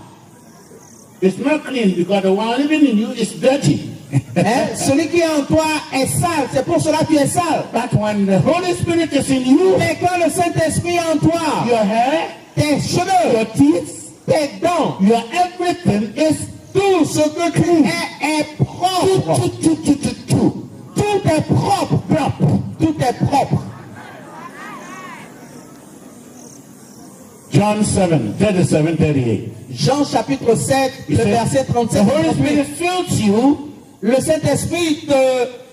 It's not clean because the one living in you is dirty. Hein? Celui qui est en toi est sale. C'est pour cela que tu es sale. But when the Holy Spirit is in you, Mais quand le Saint-Esprit est en toi, your hair, tes cheveux, your teeth, tes dents, your everything is tout ce que tu es est propre. Tout est propre. Tout est propre. John 7, 37, 38. Jean chapitre 7, le verset 37. The Holy Spirit fills you, Le Saint-Esprit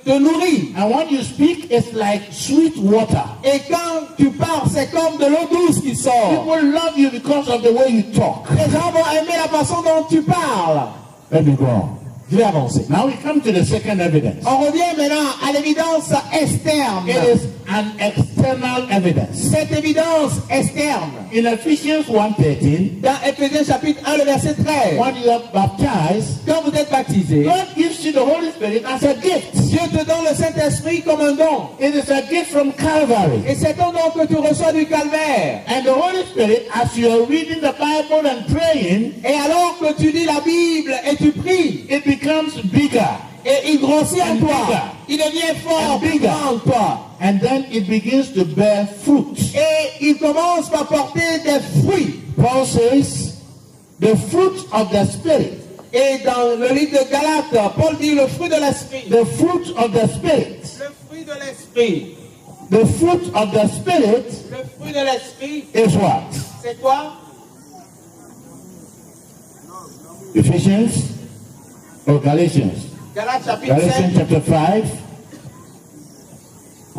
te nourrit. and when you speak, it's like sweet water. Et quand tu parles, c'est comme de l'eau douce qui sort. People love you because of the way you talk. Les gens vont aimer la façon dont tu parles. Let me go on. Je vais avancer. Now we come to the second evidence. On revient maintenant à l'évidence externe. It is an external evidence. Cette évidence externe. In Ephesians 1:13, Dans Éphésiens chapitre 1, le verset 13. when you are baptized, Quand vous êtes baptisé, God gives you the Holy Spirit as a gift. Dieu te donne le Saint-Esprit comme un don. It is a gift from Calvary. Et c'est un don que tu reçois du calvaire. And the Holy Spirit, as you are reading the Bible and praying, Et alors que tu lis la Bible et tu pries, it becomes bigger. et il grossit en And toi, bigger. il devient fort, And plus bigger. grand en toi. And then it begins to bear fruit. Et il commence par porter des fruits. Paul says, the fruit of the Spirit. Et dans le livre de Galates, Paul dit le fruit de l'esprit. The fruit of the Spirit. Le fruit de l'esprit. The fruit of the Spirit Le fruit de l'esprit, is what? c'est quoi? Ephesians or Galatians? Galates chapitre Galatians 5. chapter 5,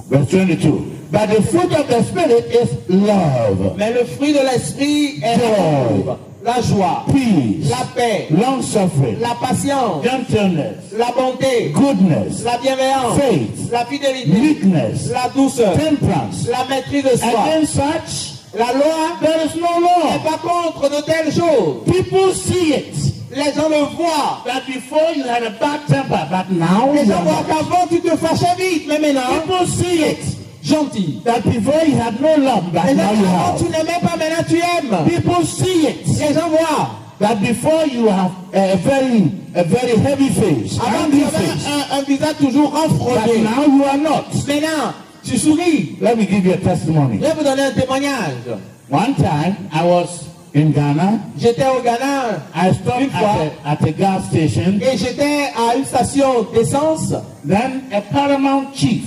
verse 22. But the fruit of the Spirit is love, Mais le fruit de l'esprit est Joy. l'amour, la joie, peace, la paix, long-suffering, la patience, gentleness, la bonté, goodness, la bienveillance, faith, la fidélité, meekness, la douceur, temperance. la maîtrise de soi. Against such, La loi there is no n'est law. pas contre de telles choses. People see it. Les gens le voient. That before you had a bad temper, but now Les you gens voient are not. qu'avant tu te fâchais vite, mais maintenant, People see it. gentil. That before you had no love, but Les gens now you avant tu have. n'aimais pas, maintenant tu aimes. People see it. Les gens voient. That before you have a very heavy face, Avant angry tu avais face, un visage toujours but renfrogné. now you are not. Maintenant, tu souris. Let me give you a testimony. Je vais vous donner un témoignage. One time I was in Ghana. J'étais au Ghana I stopped une fois at a gas station. et j'étais à une station d'essence Then a paramount chief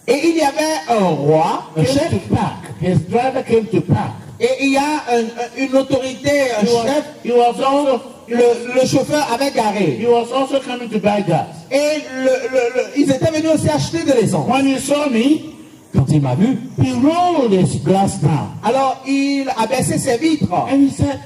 et il y avait un roi, un came chef, to park. His driver came to park. et il y a une autorité, un chef, He was also le chauffeur avait garé. he was also coming to buy gas. Et ils étaient venus aussi acheter de l'essence. When he saw me, Quand il m'a vu, he rolled his glass down alors il a baissé ses vitres. and he said,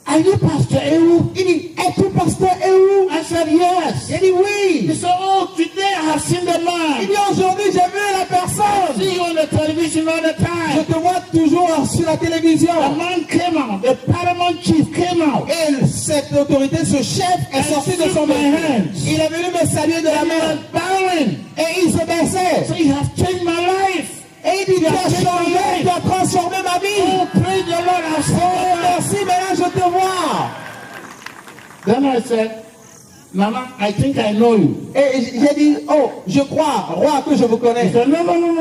"Are you Pastor Ewu?" Il dit, es-tu pasteur Ehou? I said, "Yes." Il dit oui. He said, "Oh, today I have seen the Il man. dit aujourd'hui j'ai vu la I personne. see you on the television all the Je time." te vois toujours sur la télévision. The man came out. The paramount chief came out. Et cette autorité, ce chef est sorti de son main. Il est venu me saluer de la He was main. bowing. Et il se baissait. So he has changed my life. Et il dit, tu as changé, tu as transformé ma vie. Oh, praise the Lord. I've seen Oh, the man. merci, maintenant je te vois. Then I said, "Nana, I think I know you." Et j'ai dit, oh, je crois, roi, que je vous He connais. said, no,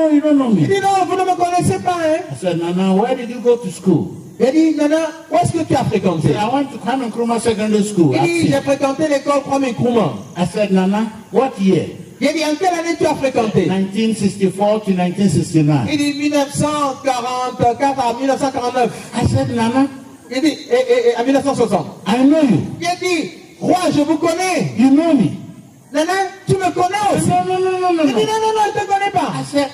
you don't know Il me. dit, non, vous ne me connaissez pas, hein. I said, "Nana, where did you go to school?" Il dit, Nana, où est-ce que tu as He fréquenté? said, "I went to Kwame Nkrumah Secondary School." Il That's dit, j'ai it. fréquenté l'école Kwame Nkrumah. I said, "Nana, what year?" Il dit, en quelle année tu as fréquenté? 1964 to 1969. Il dit, 1944 à 1949. I said, "Nana, Il dit, et à 1960. I know you. Il dit, roi, je vous connais. You know me." Nana, tu me connais aussi. No. Il dit, non, je ne te connais pas. I said,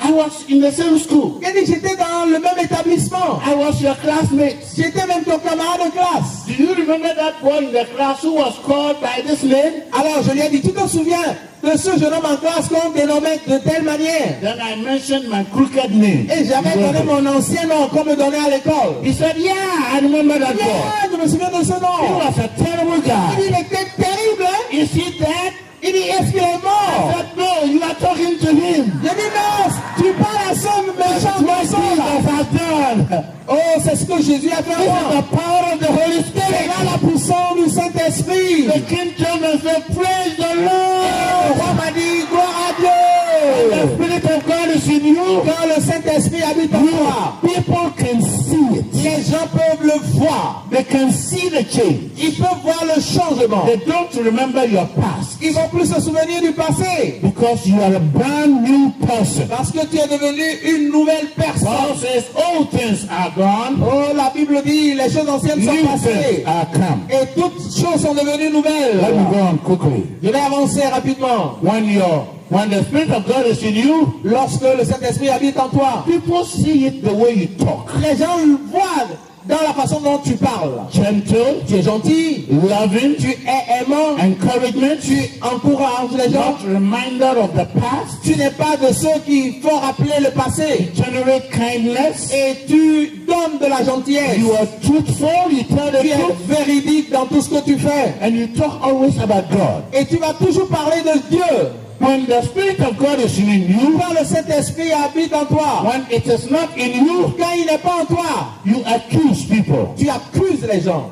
"I was in the same school. Il dit, j'étais dans le même établissement. I was your classmate. J'étais même ton camarade de classe. Do you remember that boy in the class who was called by this name?" Alors je lui ai dit, tu te souviens de ce jeune homme en classe qu'on dénommait de telle manière? Then I mentioned my crooked name. Et j'avais donné mon ancien nom qu'on me donnait à l'école. He said, "Yeah, I remember that boy. Yeah, je me souviens de ce He nom. was a terrible Il dit, guy. il était terrible, hein? Is he dead?" Il dit, est-ce qu'il est I mort? said, "No, you are talking to him. Je dis, non, tu parles à ce méchant What garçon là. Jesus has done. Oh, c'est ce que Jésus a fait This à is moi. the power of the Holy C'est Spirit." là la puissance du Saint-Esprit. The king told me, said, "Praise the Le Lord. roi m'a dit, gloire à The Dieu. Spirit of God is in you." Quand le Saint-Esprit habite en toi, People can see it. les gens peuvent le voir. They can see the change. Ils peuvent voir le changement. They don't remember your past Ils vont plus se souvenir du passé. because you are a brand new person. Parce que tu es devenu une nouvelle Paul personne. says, "All things are gone, Oh, la Bible dit, les choses anciennes new sont things passées. are come." Et toutes choses sont devenues nouvelles. Let me go on quickly. Je vais avancer rapidement. When the Spirit of God is in you, Lorsque le Saint-Esprit habite en toi, people see it the way you talk. les gens voient dans la façon dont tu parles. gentle, Tu es gentil, loving, tu es aimant, encouragement, tu encourages les gens. not reminder of the past, Tu n'es pas de ceux qui font rappeler le passé. generate kindness, Et tu donnes de la gentillesse. you are truthful, you tell Tu the es truth, véridique dans tout ce que tu fais. and you talk always about God. Et tu vas toujours parler de Dieu. When the Spirit of God is in you, Quand le Saint-Esprit habite en toi, when it is not in you, quand il n'est pas en toi, you accuse people, tu accuses les gens.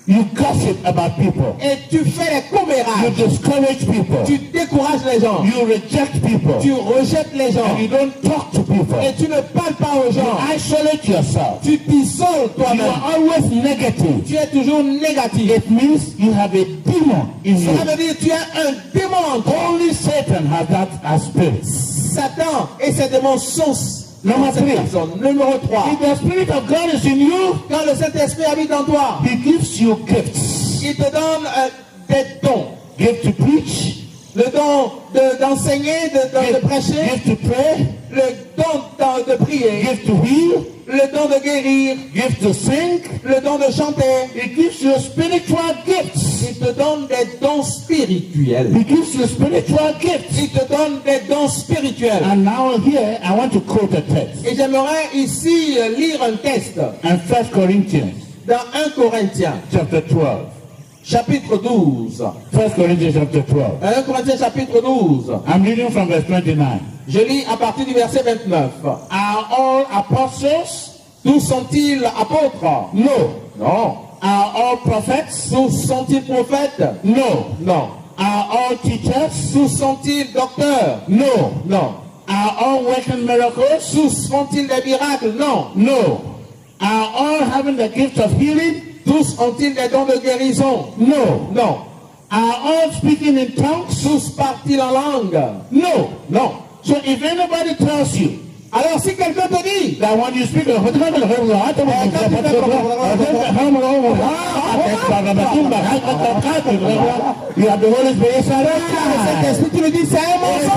you gossip about people, Et tu fais les you commérages. discourage people, Tu décourages les gens. you reject people, Tu rejettes les gens. and you don't talk to people. Et tu ne parles pas aux You gens. isolate yourself. Tu t'isoles You toi-même. are always negative. Tu es toujours négatif. It means you have a demon in you. Cela veut dire que tu as un démon en toi. Only Satan has that as spirit. Satan et ses démons sont Number dans cette 3. personne. Numéro 3. If the Spirit of God is in you, Quand le Saint-Esprit habite en toi, He gives you gifts. il te donne des dons. Gift to preach, Le don d'enseigner, de prêcher, gift to pray, le don de prier, gift to heal, le don de guérir, gift to sing. le don de chanter. He gives you spiritual gifts. Il te donne des dons spirituels. He gives you spiritual gifts. Il te donne des dons spirituels. And now here, I want to quote a text. Et j'aimerais ici lire un texte And 1 Corinthians dans 1 Corinthiens, chapter 12. chapitre 12. 1 Corinthians chapter 12. 1 Corinthiens, chapitre 12. I'm reading from verse 29. Je lis à partir du verset 29. Are all apostles? Tous sont-ils apôtres? No. Non. Are all prophets? Tous sont-ils prophètes? No. Non. Are all teachers? Tous sont-ils docteurs? No. Non. Are all working miracles? Tous font-ils des miracles? Non. No. Are all having the gift of healing? Tous ont-ils des dons de guérison? No. Non. Are all speaking in tongues? Tous parlent-ils en langue? No. Non. So if anybody tells you Alors si quelqu'un te dit, that when you speak, you have the Holy Spirit inside cet esprit, tu le dis, c'est un mensonge.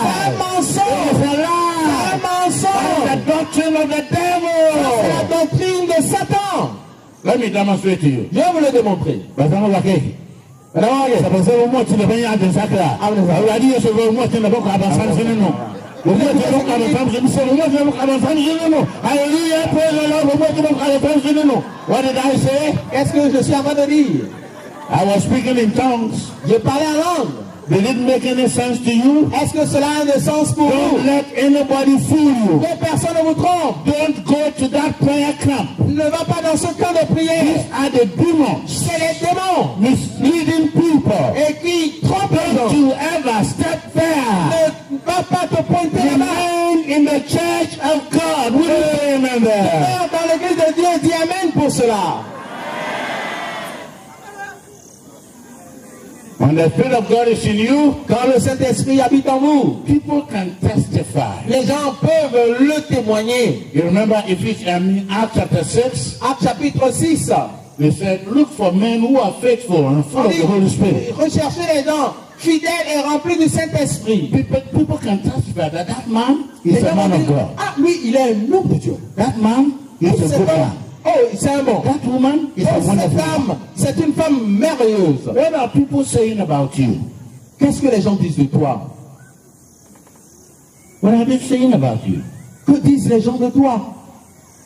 C'est un mensonge. It's a lie. C'est un mensonge. The doctrine of the C'est devil. la doctrine de Satan. Let me demonstrate to you. Je vais vous le démontrer. What did I say? Qu'est-ce que je suis en train de dire? I was speaking in tongues. Je parlais en langue. Did it make any sense to you? Est-ce que cela a un sens pour Don't vous? let anybody fool you. Que personne ne vous trompe. Don't go to that prayer camp. Ne va pas dans ce camp de prière. These are the demons C'est les démons. misleading people. Et qui trompent les Don't gens. you ever step there. Ne va pas te pointer là-bas. Remain in the church of God. We say amen there. Père, dans l'église de Dieu, dis amen pour cela. When the Spirit of God is in you, Quand le Saint-Esprit habite en vous, people can testify. les gens peuvent le témoigner. You remember Acts chapter 6? Acte chapitre 6. They said, look for men who are faithful and full On of dit, the Holy Spirit. recherchez les gens fidèles et remplis du Saint-Esprit. People can testify that that man Les is a gens man vont of dire, God. ah lui, il est un homme de Dieu. That man is a Cet good homme, man. oh, c'est un bon. That woman is a Oh, wonderful cette man. femme, c'est une femme merveilleuse. What are people saying about you? Qu'est-ce que les gens disent de toi? What are they saying about you? Que disent les gens de toi?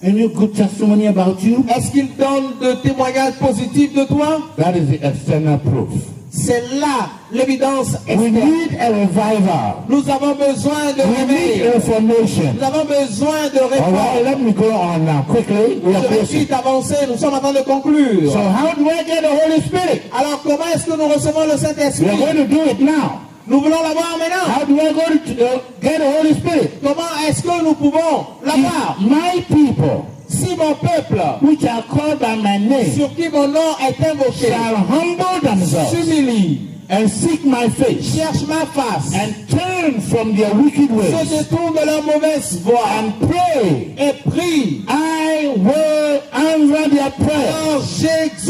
Any good testimony about you? Est-ce qu'ils donnent de témoignages positifs de toi? That is the external proof. C'est là l'évidence We externe. need a revival. Nous avons besoin de We need réveil. reformation. Nous avons besoin de All right, réforme. let me go on now quickly. We are Je vais closing. vite avancer, nous sommes en train de conclure. So how do I get the Holy Spirit? Alors comment est-ce que nous recevons le We are Saint-Esprit? going to do it now. Nous voulons l'avoir maintenant. How do I go to get the Holy Spirit? Comment est-ce que nous pouvons l'avoir? If my people, Si mon peuple, which are called by my name, sur qui mon nom est invoqué, shall humble themselves s'humilie, and seek my face cherche ma face, and turn from their wicked se ways détourne de leur mauvaise voie and pray, et prie, I will answer their prayer. alors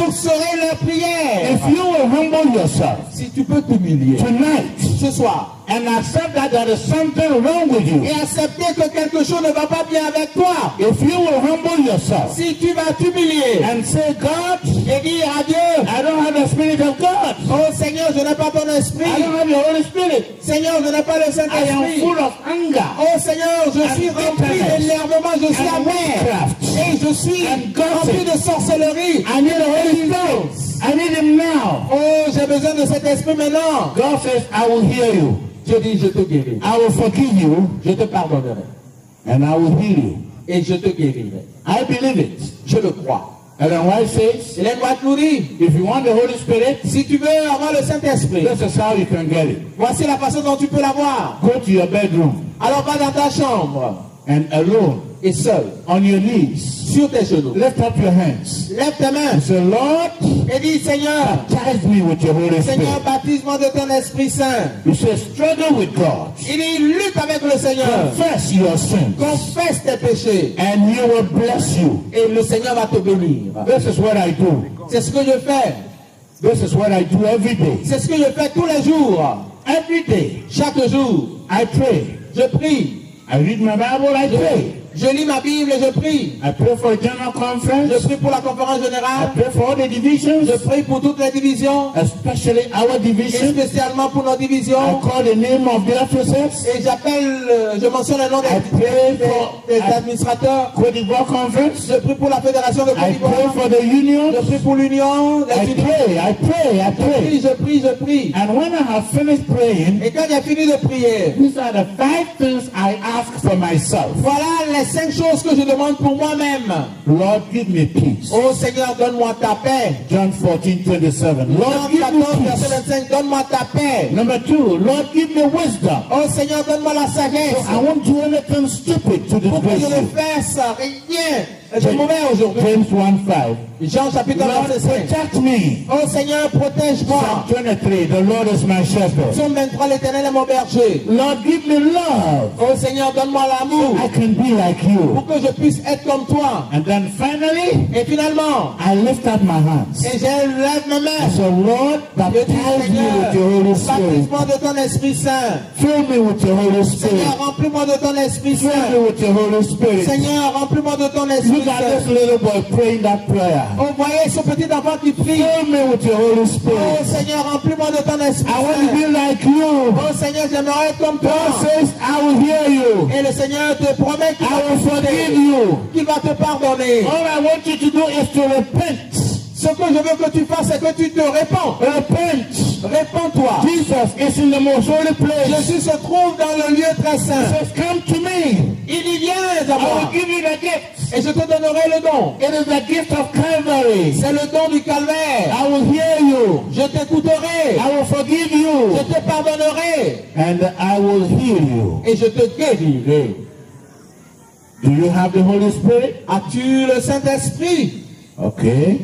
exaucerai leurs prières. If you will humble yourself Si tu peux t'humilier tonight ce soir and accept that there is something wrong with you, et accepter que quelque chose ne va pas bien avec toi, if you will humble yourself si tu vas t'humilier and say, God, et dire à Dieu, I don't have the Spirit of God. oh Seigneur, je n'ai pas ton I esprit. don't have your Holy Spirit. Seigneur, je n'ai pas le I am Saint-Esprit. full of anger. Oh Seigneur, je suis rempli d'énervement, je suis amer. Et je suis rempli de sorcellerie. I need the Holy Spirit. I need him now. Oh, j'ai besoin de cet esprit maintenant. God says, I will hear you. Dieu dit, je te guérirai. I will forgive you Je te pardonnerai. and I will heal you. Et je te guérirai. I believe it. Je le crois. Ellen White says, Hélène White nous dit, if you want the Holy Spirit, si tu veux avoir le Saint-Esprit, this is how you can get it. voici la façon dont tu peux l'avoir. Go to your bedroom Alors va dans ta chambre and alone, et seul, on your knees, sur tes genoux. lift up your hands Lève tes mains and say, Lord, et dis, Seigneur, baptize me with your Holy Seigneur, Spirit. baptise-moi de ton Esprit Saint. You say, struggle with God. Il dit, lutte avec le Seigneur. Confess your sins Confesse tes péchés. and he will bless you. Et le Seigneur va te bénir. This is what I do. C'est ce que je fais. This is what I do every day. C'est ce que je fais tous les jours. Every day, Chaque jour, I pray. je prie. I read my Bible, I pray. Je lis ma Bible et je prie. I pray for a general Je conference. prie pour la conférence I générale. pray for all the divisions, Je prie pour toutes les divisions. especially our Et division. spécialement pour nos I divisions. call the name of the officers. Et j'appelle, je mentionne le nom I pray for des administrateurs. Côte d'Ivoire conference. Je prie pour la fédération de Côte I pray d'Ivoire. for the union. Je prie pour l'union. I les pray, I pray, I pray. Je prie, je prie. And when I have finished praying, Et quand j'ai fini de prier, these are the 5 things I ask for myself. voilà les 5 choses que je demande pour moi-même. Lord, give me peace. Oh Seigneur, donne-moi ta paix. John 14:27. Lord, Jean give 14, me verset peace. 25, donne-moi ta paix. Number 2, Lord, give me wisdom. Oh Seigneur, donne-moi la sagesse. I won't do anything stupid to Pour que disgrace je ne you. fasse rien de mauvais aujourd'hui. James 1:5. Jean chapitre 1, Lord, verset 5. protect me. Oh Seigneur, protège-moi. Psalm 23. The Lord is my shepherd. Psaume 23, l'Éternel est mon berger. Lord, give me love. Oh Seigneur, donne-moi l'amour. I can be like you. Pour que je puisse être comme toi. And then finally, Et finalement, I lift up my hands. et je lève mes mains. So Lord, Je dis, baptize me Seigneur, with your Holy Spirit. baptise-moi de ton Esprit Saint. Fill me with your Holy Spirit. Seigneur, remplis-moi de ton Esprit Fill me Saint. with your Holy Spirit. Seigneur, remplis-moi de ton Esprit Look at Saint. this little boy praying that prayer. Oh, voyez ce petit enfant qui prie. Fill me with your Holy Oh Spirit. Seigneur, remplis-moi de ton Esprit I want to Saint. be like you. Oh Seigneur, j'aimerais être comme toi. God says, I will hear you. Et le Seigneur te promet qu'il I va will te forgive pardonner. you. Qu'il va te pardonner. All I want you to do is to repent. Ce que je veux que tu fasses, c'est que tu te répands. Repent. Répands-toi. Jesus is in the most holy place. Jésus se trouve dans le lieu très He saint. says, come to me. Il y vient I d'abord. will give you the gift. Et je te donnerai le don. It is the gift of Calvary. C'est le don du calvaire. I will hear you. Je t'écouterai. I will forgive you. Je te pardonnerai. And I will heal you. Et je te guérirai. Do you have the Holy Spirit? As-tu le Saint-Esprit? Okay.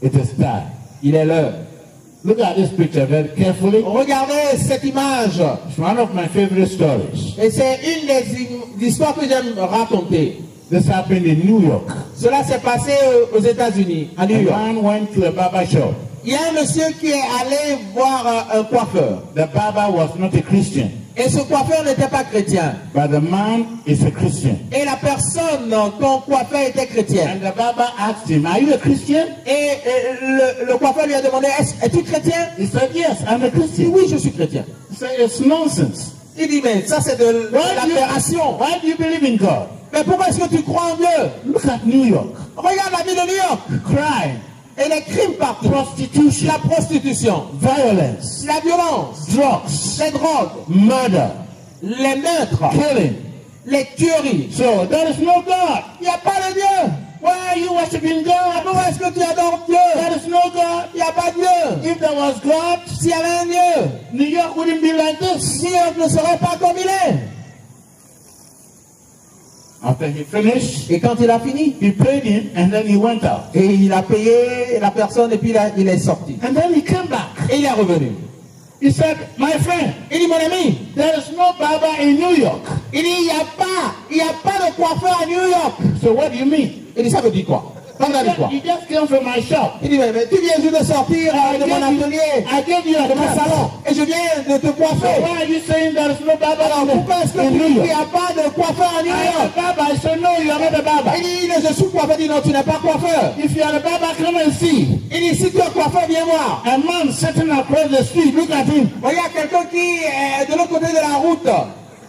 It is time. Il est l'heure. Look at this picture very carefully. Regardez cette image. It's one of my favorite stories. Et c'est une des histoires que j'aime raconter. This happened in New York. Cela s'est passé aux États-Unis, à A New York. man went to a barber shop. Il y a un monsieur qui est allé voir un coiffeur. The barber was not a Christian, Et ce coiffeur n'était pas chrétien. but the man is a Christian. Et la personne qu'on coiffait était chrétienne. And the barber asked him, are you a Christian? Et le coiffeur lui a demandé, es-tu chrétien? He said, yes, I'm a Il dit, Christian. oui, je suis chrétien. He said, it's nonsense. Il dit, mais ça c'est de l'aberration. Why do you believe in God? Mais pourquoi est-ce que tu crois en Dieu? Look at New York. Regarde la ville de New York. Crime, Et les crimes partout. prostitution, La prostitution, violence, la violence, drugs, les drogues, murder, les meurtres, killing. les tueries. So there is no God. Il n'y a pas de Dieu. Why are you worshiping God? Pourquoi est-ce que tu adores Dieu? There is no God. Il n'y a pas de Dieu. If there was God, S'il y avait un Dieu, New York wouldn't be like this. New York ne serait pas comme il est. After he finished, Et quand il a fini, he paid him and then he went out. et il a payé la personne et puis il est sorti. And then he came back. Et il est revenu. He said, my friend, Il dit, mon ami, there is no barber in New York. il dit, il n'y a pas de coiffeur à New York. So what do you mean? Il dit, ça veut dire quoi? Pendant quoi? You just came from my shop. Il dit, mais tu viens juste de sortir de mon atelier, I gave you a de mon cut. salon, et je viens de te coiffer. Why are you saying there is no barber Alors pourquoi est-ce que tu dis qu'il n'y a pas de coiffeur en New I am York? a barber. I said, no, you are not a barber. Il dit, je suis coiffeur. Il dit, non, tu n'es pas coiffeur. If you are a barber, come and see. Il dit, si tu es coiffeur, viens voir. A man sitting across the street, look at him. Regarde quelqu'un qui est de l'autre côté de la route.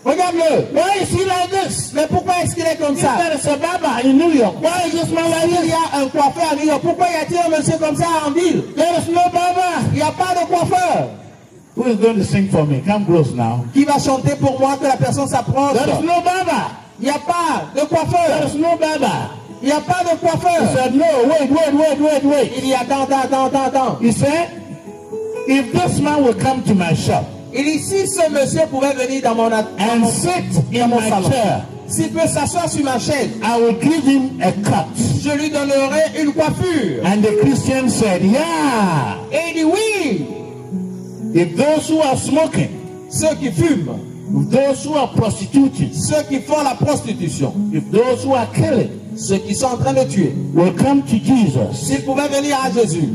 Regarde-le. Why is he like this? Mais pourquoi est-ce qu'il est comme If ça? there is a barber in New York, why is this man like Il this? y a un coiffeur à New York. Pourquoi y a-t-il un monsieur comme ça en ville? There is no barber. Il n'y a pas de coiffeur. Who is going to sing for me? Come close now. Qui va chanter pour moi que la personne s'approche? There is no barber. Il n'y a pas de There coiffeur. is no barber. Il n'y a pas de He coiffeur. said, no, wait. Il dit, attends. He said, if this man will come to my shop Il dit, si ce monsieur pouvait venir dans mon and sit in my salon, chair, s'il peut s'asseoir sur ma chaise, I will give him a cut. je lui donnerai une coiffure. And the Christian said, yeah. Et il dit, oui, If those who are smoking, ceux qui fument, if those who are prostituting, ceux qui font la prostitution, if those who are killing ceux qui sont en train de tuer, will come to Jesus, s'ils pouvaient venir à Jésus,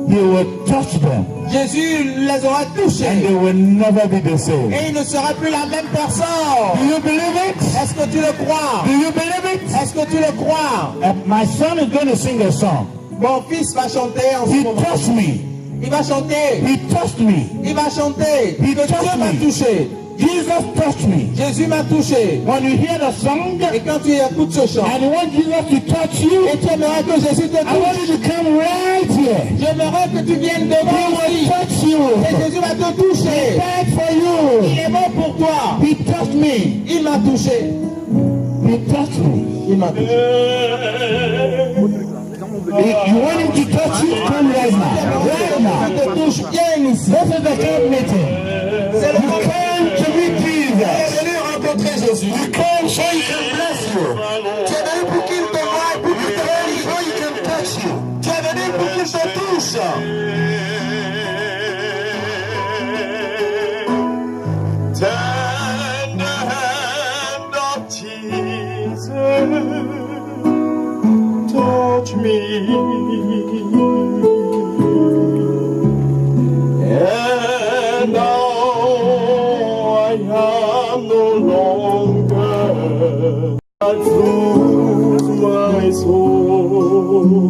he will touch them Jésus les aurait and touchés they will never be the same. et ils ne seraient plus la même personne. Do you believe it? Est-ce que tu le crois? Do you believe it? Est-ce que tu le crois? My son is going to sing a song. Mon fils va chanter en ce He moment. touched me. Il va chanter. He touched me. Il va chanter. He Que Dieu touched m'a me. touché. Jesus touched me. Jésus m'a touché. When you hear the song Et quand tu écoutes ce chant, and you want Jesus to touch you, et tu aimerais que Jésus te I want touche, you to come right here. j'aimerais que tu viennes He devant will ici. touch you. Et Jésus va te toucher. Died for Il you. est mort pour toi. He touched me. Il m'a touché. He touched me. Il m'a touché. If you want him to touch you, come right now. Right now. Il te touche bien ici. This is the camp meeting. C'est le You moment. came to meet Tu es Jesus. venu rencontrer Jésus. You came so he can bless you. Tu es venu pour qu'il te voie et pour qu'il te bénisse. So he can touch you. Tu es venu pour qu'il te touche. Tender hand of Jesus, touch me, and now I am no longer I lose my soul.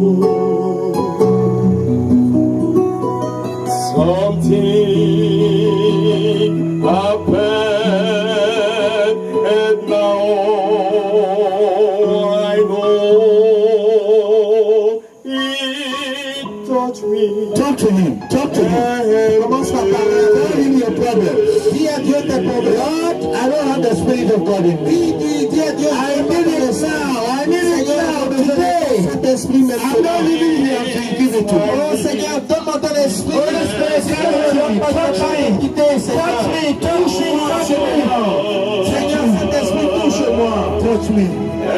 Something happened, and now I know it touched me. Talk to him. Talk to him. Commence par parler. Tell him your problem. Dis à Dieu tes problèmes. Lord, I don't have the Spirit of God in me. Dis à Dieu. I need it now. I need it now today. Saint-Esprit, I'm not living here until you give it to me. Oh Seigneur, donne-moi ton esprit. Holy Spirit, come to me. Touch me. Touch me. Touch me. Touch me. Seigneur, Saint-Esprit, touche-moi. Touch me.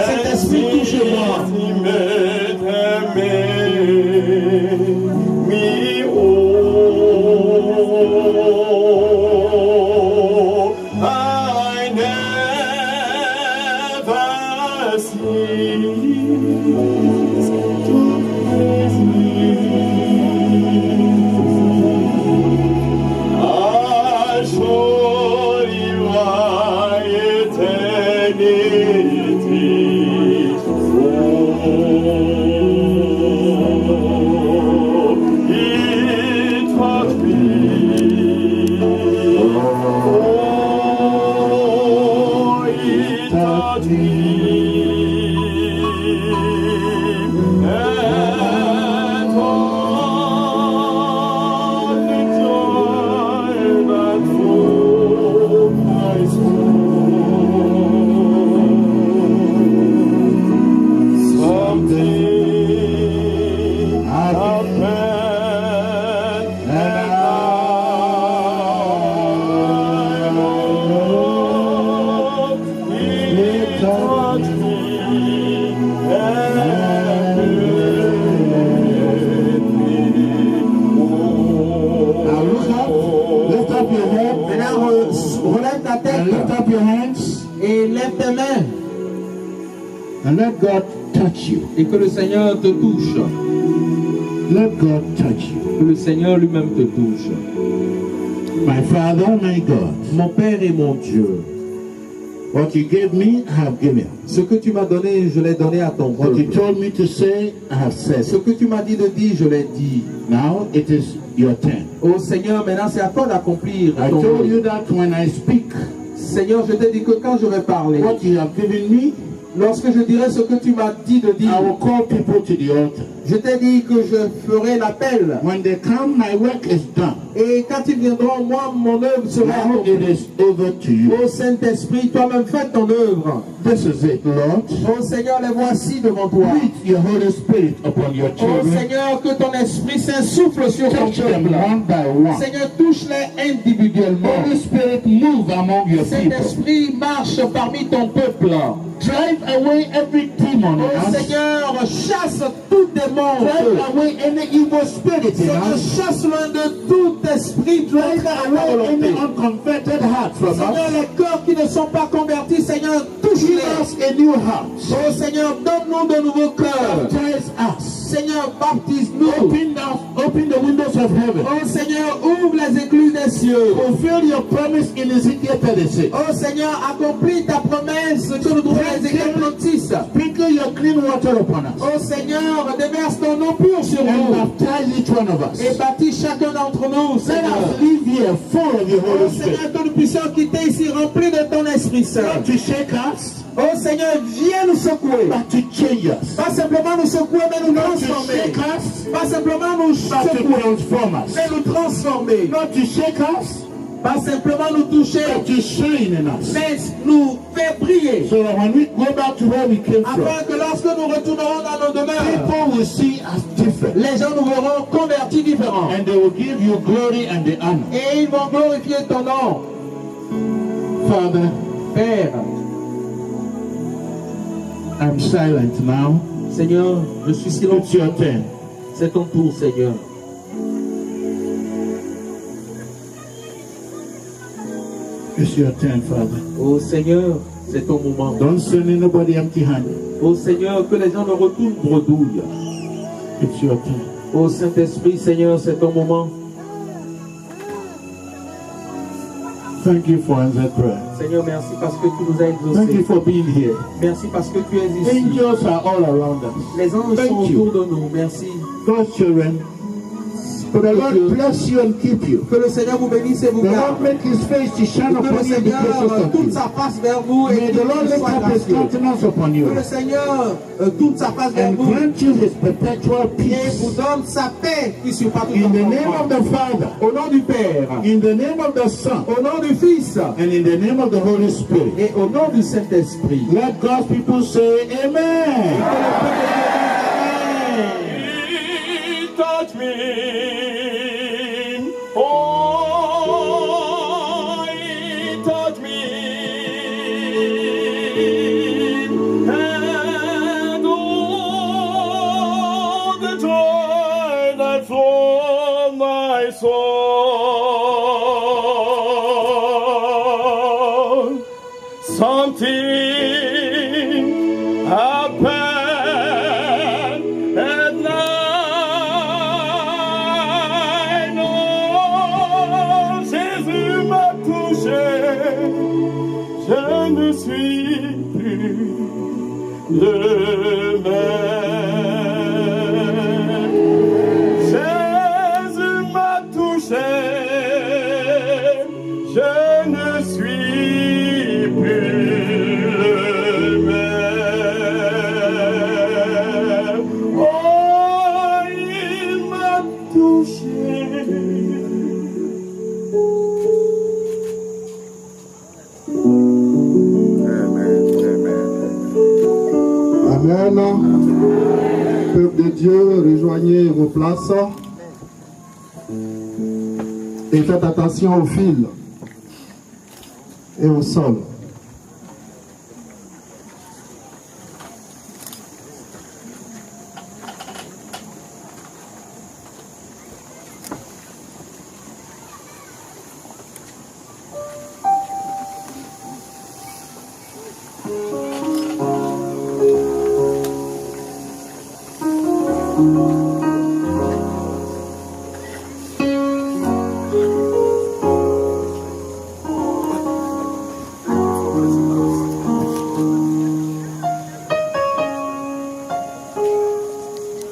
Saint-Esprit, touche-moi. I never I show you my eternity. It touched me. Oh, it touched me. And let God touch you. et que le Seigneur te touche. Let God touch you. Que le Seigneur lui-même te touche. My Father, my God, Mon Père et mon Dieu, what you gave me, I have given. ce que tu m'as donné, je l'ai donné à ton What you peuple. told me to say, I have said. Ce que tu m'as dit de dire, je l'ai dit. Now it is your turn. Oh Seigneur, maintenant c'est à toi d'accomplir I ton told œuvre. you that when I speak, Seigneur, je t'ai dit que quand je vais parler, what you have given me, lorsque je dirai ce que tu m'as dit de dire, I will call people to the altar. je t'ai dit que je ferai l'appel. When they come, my work is done. Et quand ils viendront, moi, mon œuvre sera Now it accomplie. is over to you. Ô Saint-Esprit, toi-même fais ton œuvre. This is it, Lord. Ô Seigneur, les voici devant toi. Breathe your Holy Spirit upon your Ô children. Seigneur, que ton Esprit s'insuffle sur ton Touch them peuple. one by one. Seigneur, touche-les individuellement. Holy Spirit, move among your people. Saint-Esprit, marche parmi ton peuple. Drive away every demon in Ô us. Seigneur, chasse tout démon. Drive away any evil spirit in Seigneur, us. chasse loin de tout esprit de Drive away volonté. any unconverted heart from Seigneur, us. les cœurs qui ne sont pas convertis, Seigneur, Give touche-les. us a new heart. Oh Seigneur, donne-nous de nouveaux cœurs. Baptize us. Seigneur, baptise-nous. Open the windows of heaven. Oh Seigneur, ouvre les écluses des cieux. Fulfill your promise in Ezekiel 36. Oh Seigneur, accomplis ta promesse que nous trouvons dans Ézéchiel 36. Sprinkle your clean water upon us. Oh Seigneur, déverse ton eau pure sur And nous. baptize each one of us. Et baptise chacun d'entre nous, Let Seigneur. us live here full of your Oh Holy Spirit. Seigneur, que nous puissions quitter ici remplis de ton Esprit Saint. Not to shake us, Oh Seigneur, viens nous secouer. but to change us. Pas simplement nous secouer, mais nous Not to transformer. shake us, Pas simplement nous but to secouer, transform us. mais nous transformer. Not to shake us, Pas simplement nous toucher, but to shine in us. mais nous faire briller. So that when we go back to where we came from, Afin que lorsque nous retournerons dans nos demeures, people will see us different. les gens nous verront convertis différents. And they will give you glory and the honor. Et ils vont glorifier ton nom. Father, Père, I'm silent now. Seigneur, je suis It's silencieux. your turn. C'est ton tour, Seigneur. It's your turn, Father. Oh Seigneur, c'est ton moment. Don't send anybody empty-handed. Oh Seigneur, que les gens ne retournent bredouille. It's your turn. Oh Saint-Esprit, Seigneur, c'est ton moment. Thank you for answered prayer. Seigneur, merci parce que tu nous as Thank you exaucés. for being here. Merci parce que tu es ici. Angels are all around us. Les anges Thank sont you. autour de nous. Merci. God's children, the Lord bless you and keep you. Que le Seigneur vous bénisse et vous The Lord garde. make his face to shine Que le upon you and be Seigneur gracious tourne unto sa you. face vers vous et May the qu'il Lord lift soit up his gracieux. countenance upon you Que le Seigneur tourne sa face vers and vous grant you his perpetual et vous peace. donne sa paix qui surpasse tout In the name of entendement. the Father, Au nom du Père, in the name of the Son, au nom du Fils and in the name of the Holy Spirit. et au nom du Saint-Esprit. Let God's people say amen. He touched me. Oh, he touched me. And oh, the joy that flowed my soul. Something happened and I know Jésus m'a touché. Je ne suis plus le même. Jésus m'a touché. Je ne suis plus le même. Oh, il m'a touché. Amen. Peuple de Dieu, rejoignez vos places et faites attention au fil et au sol. Amen.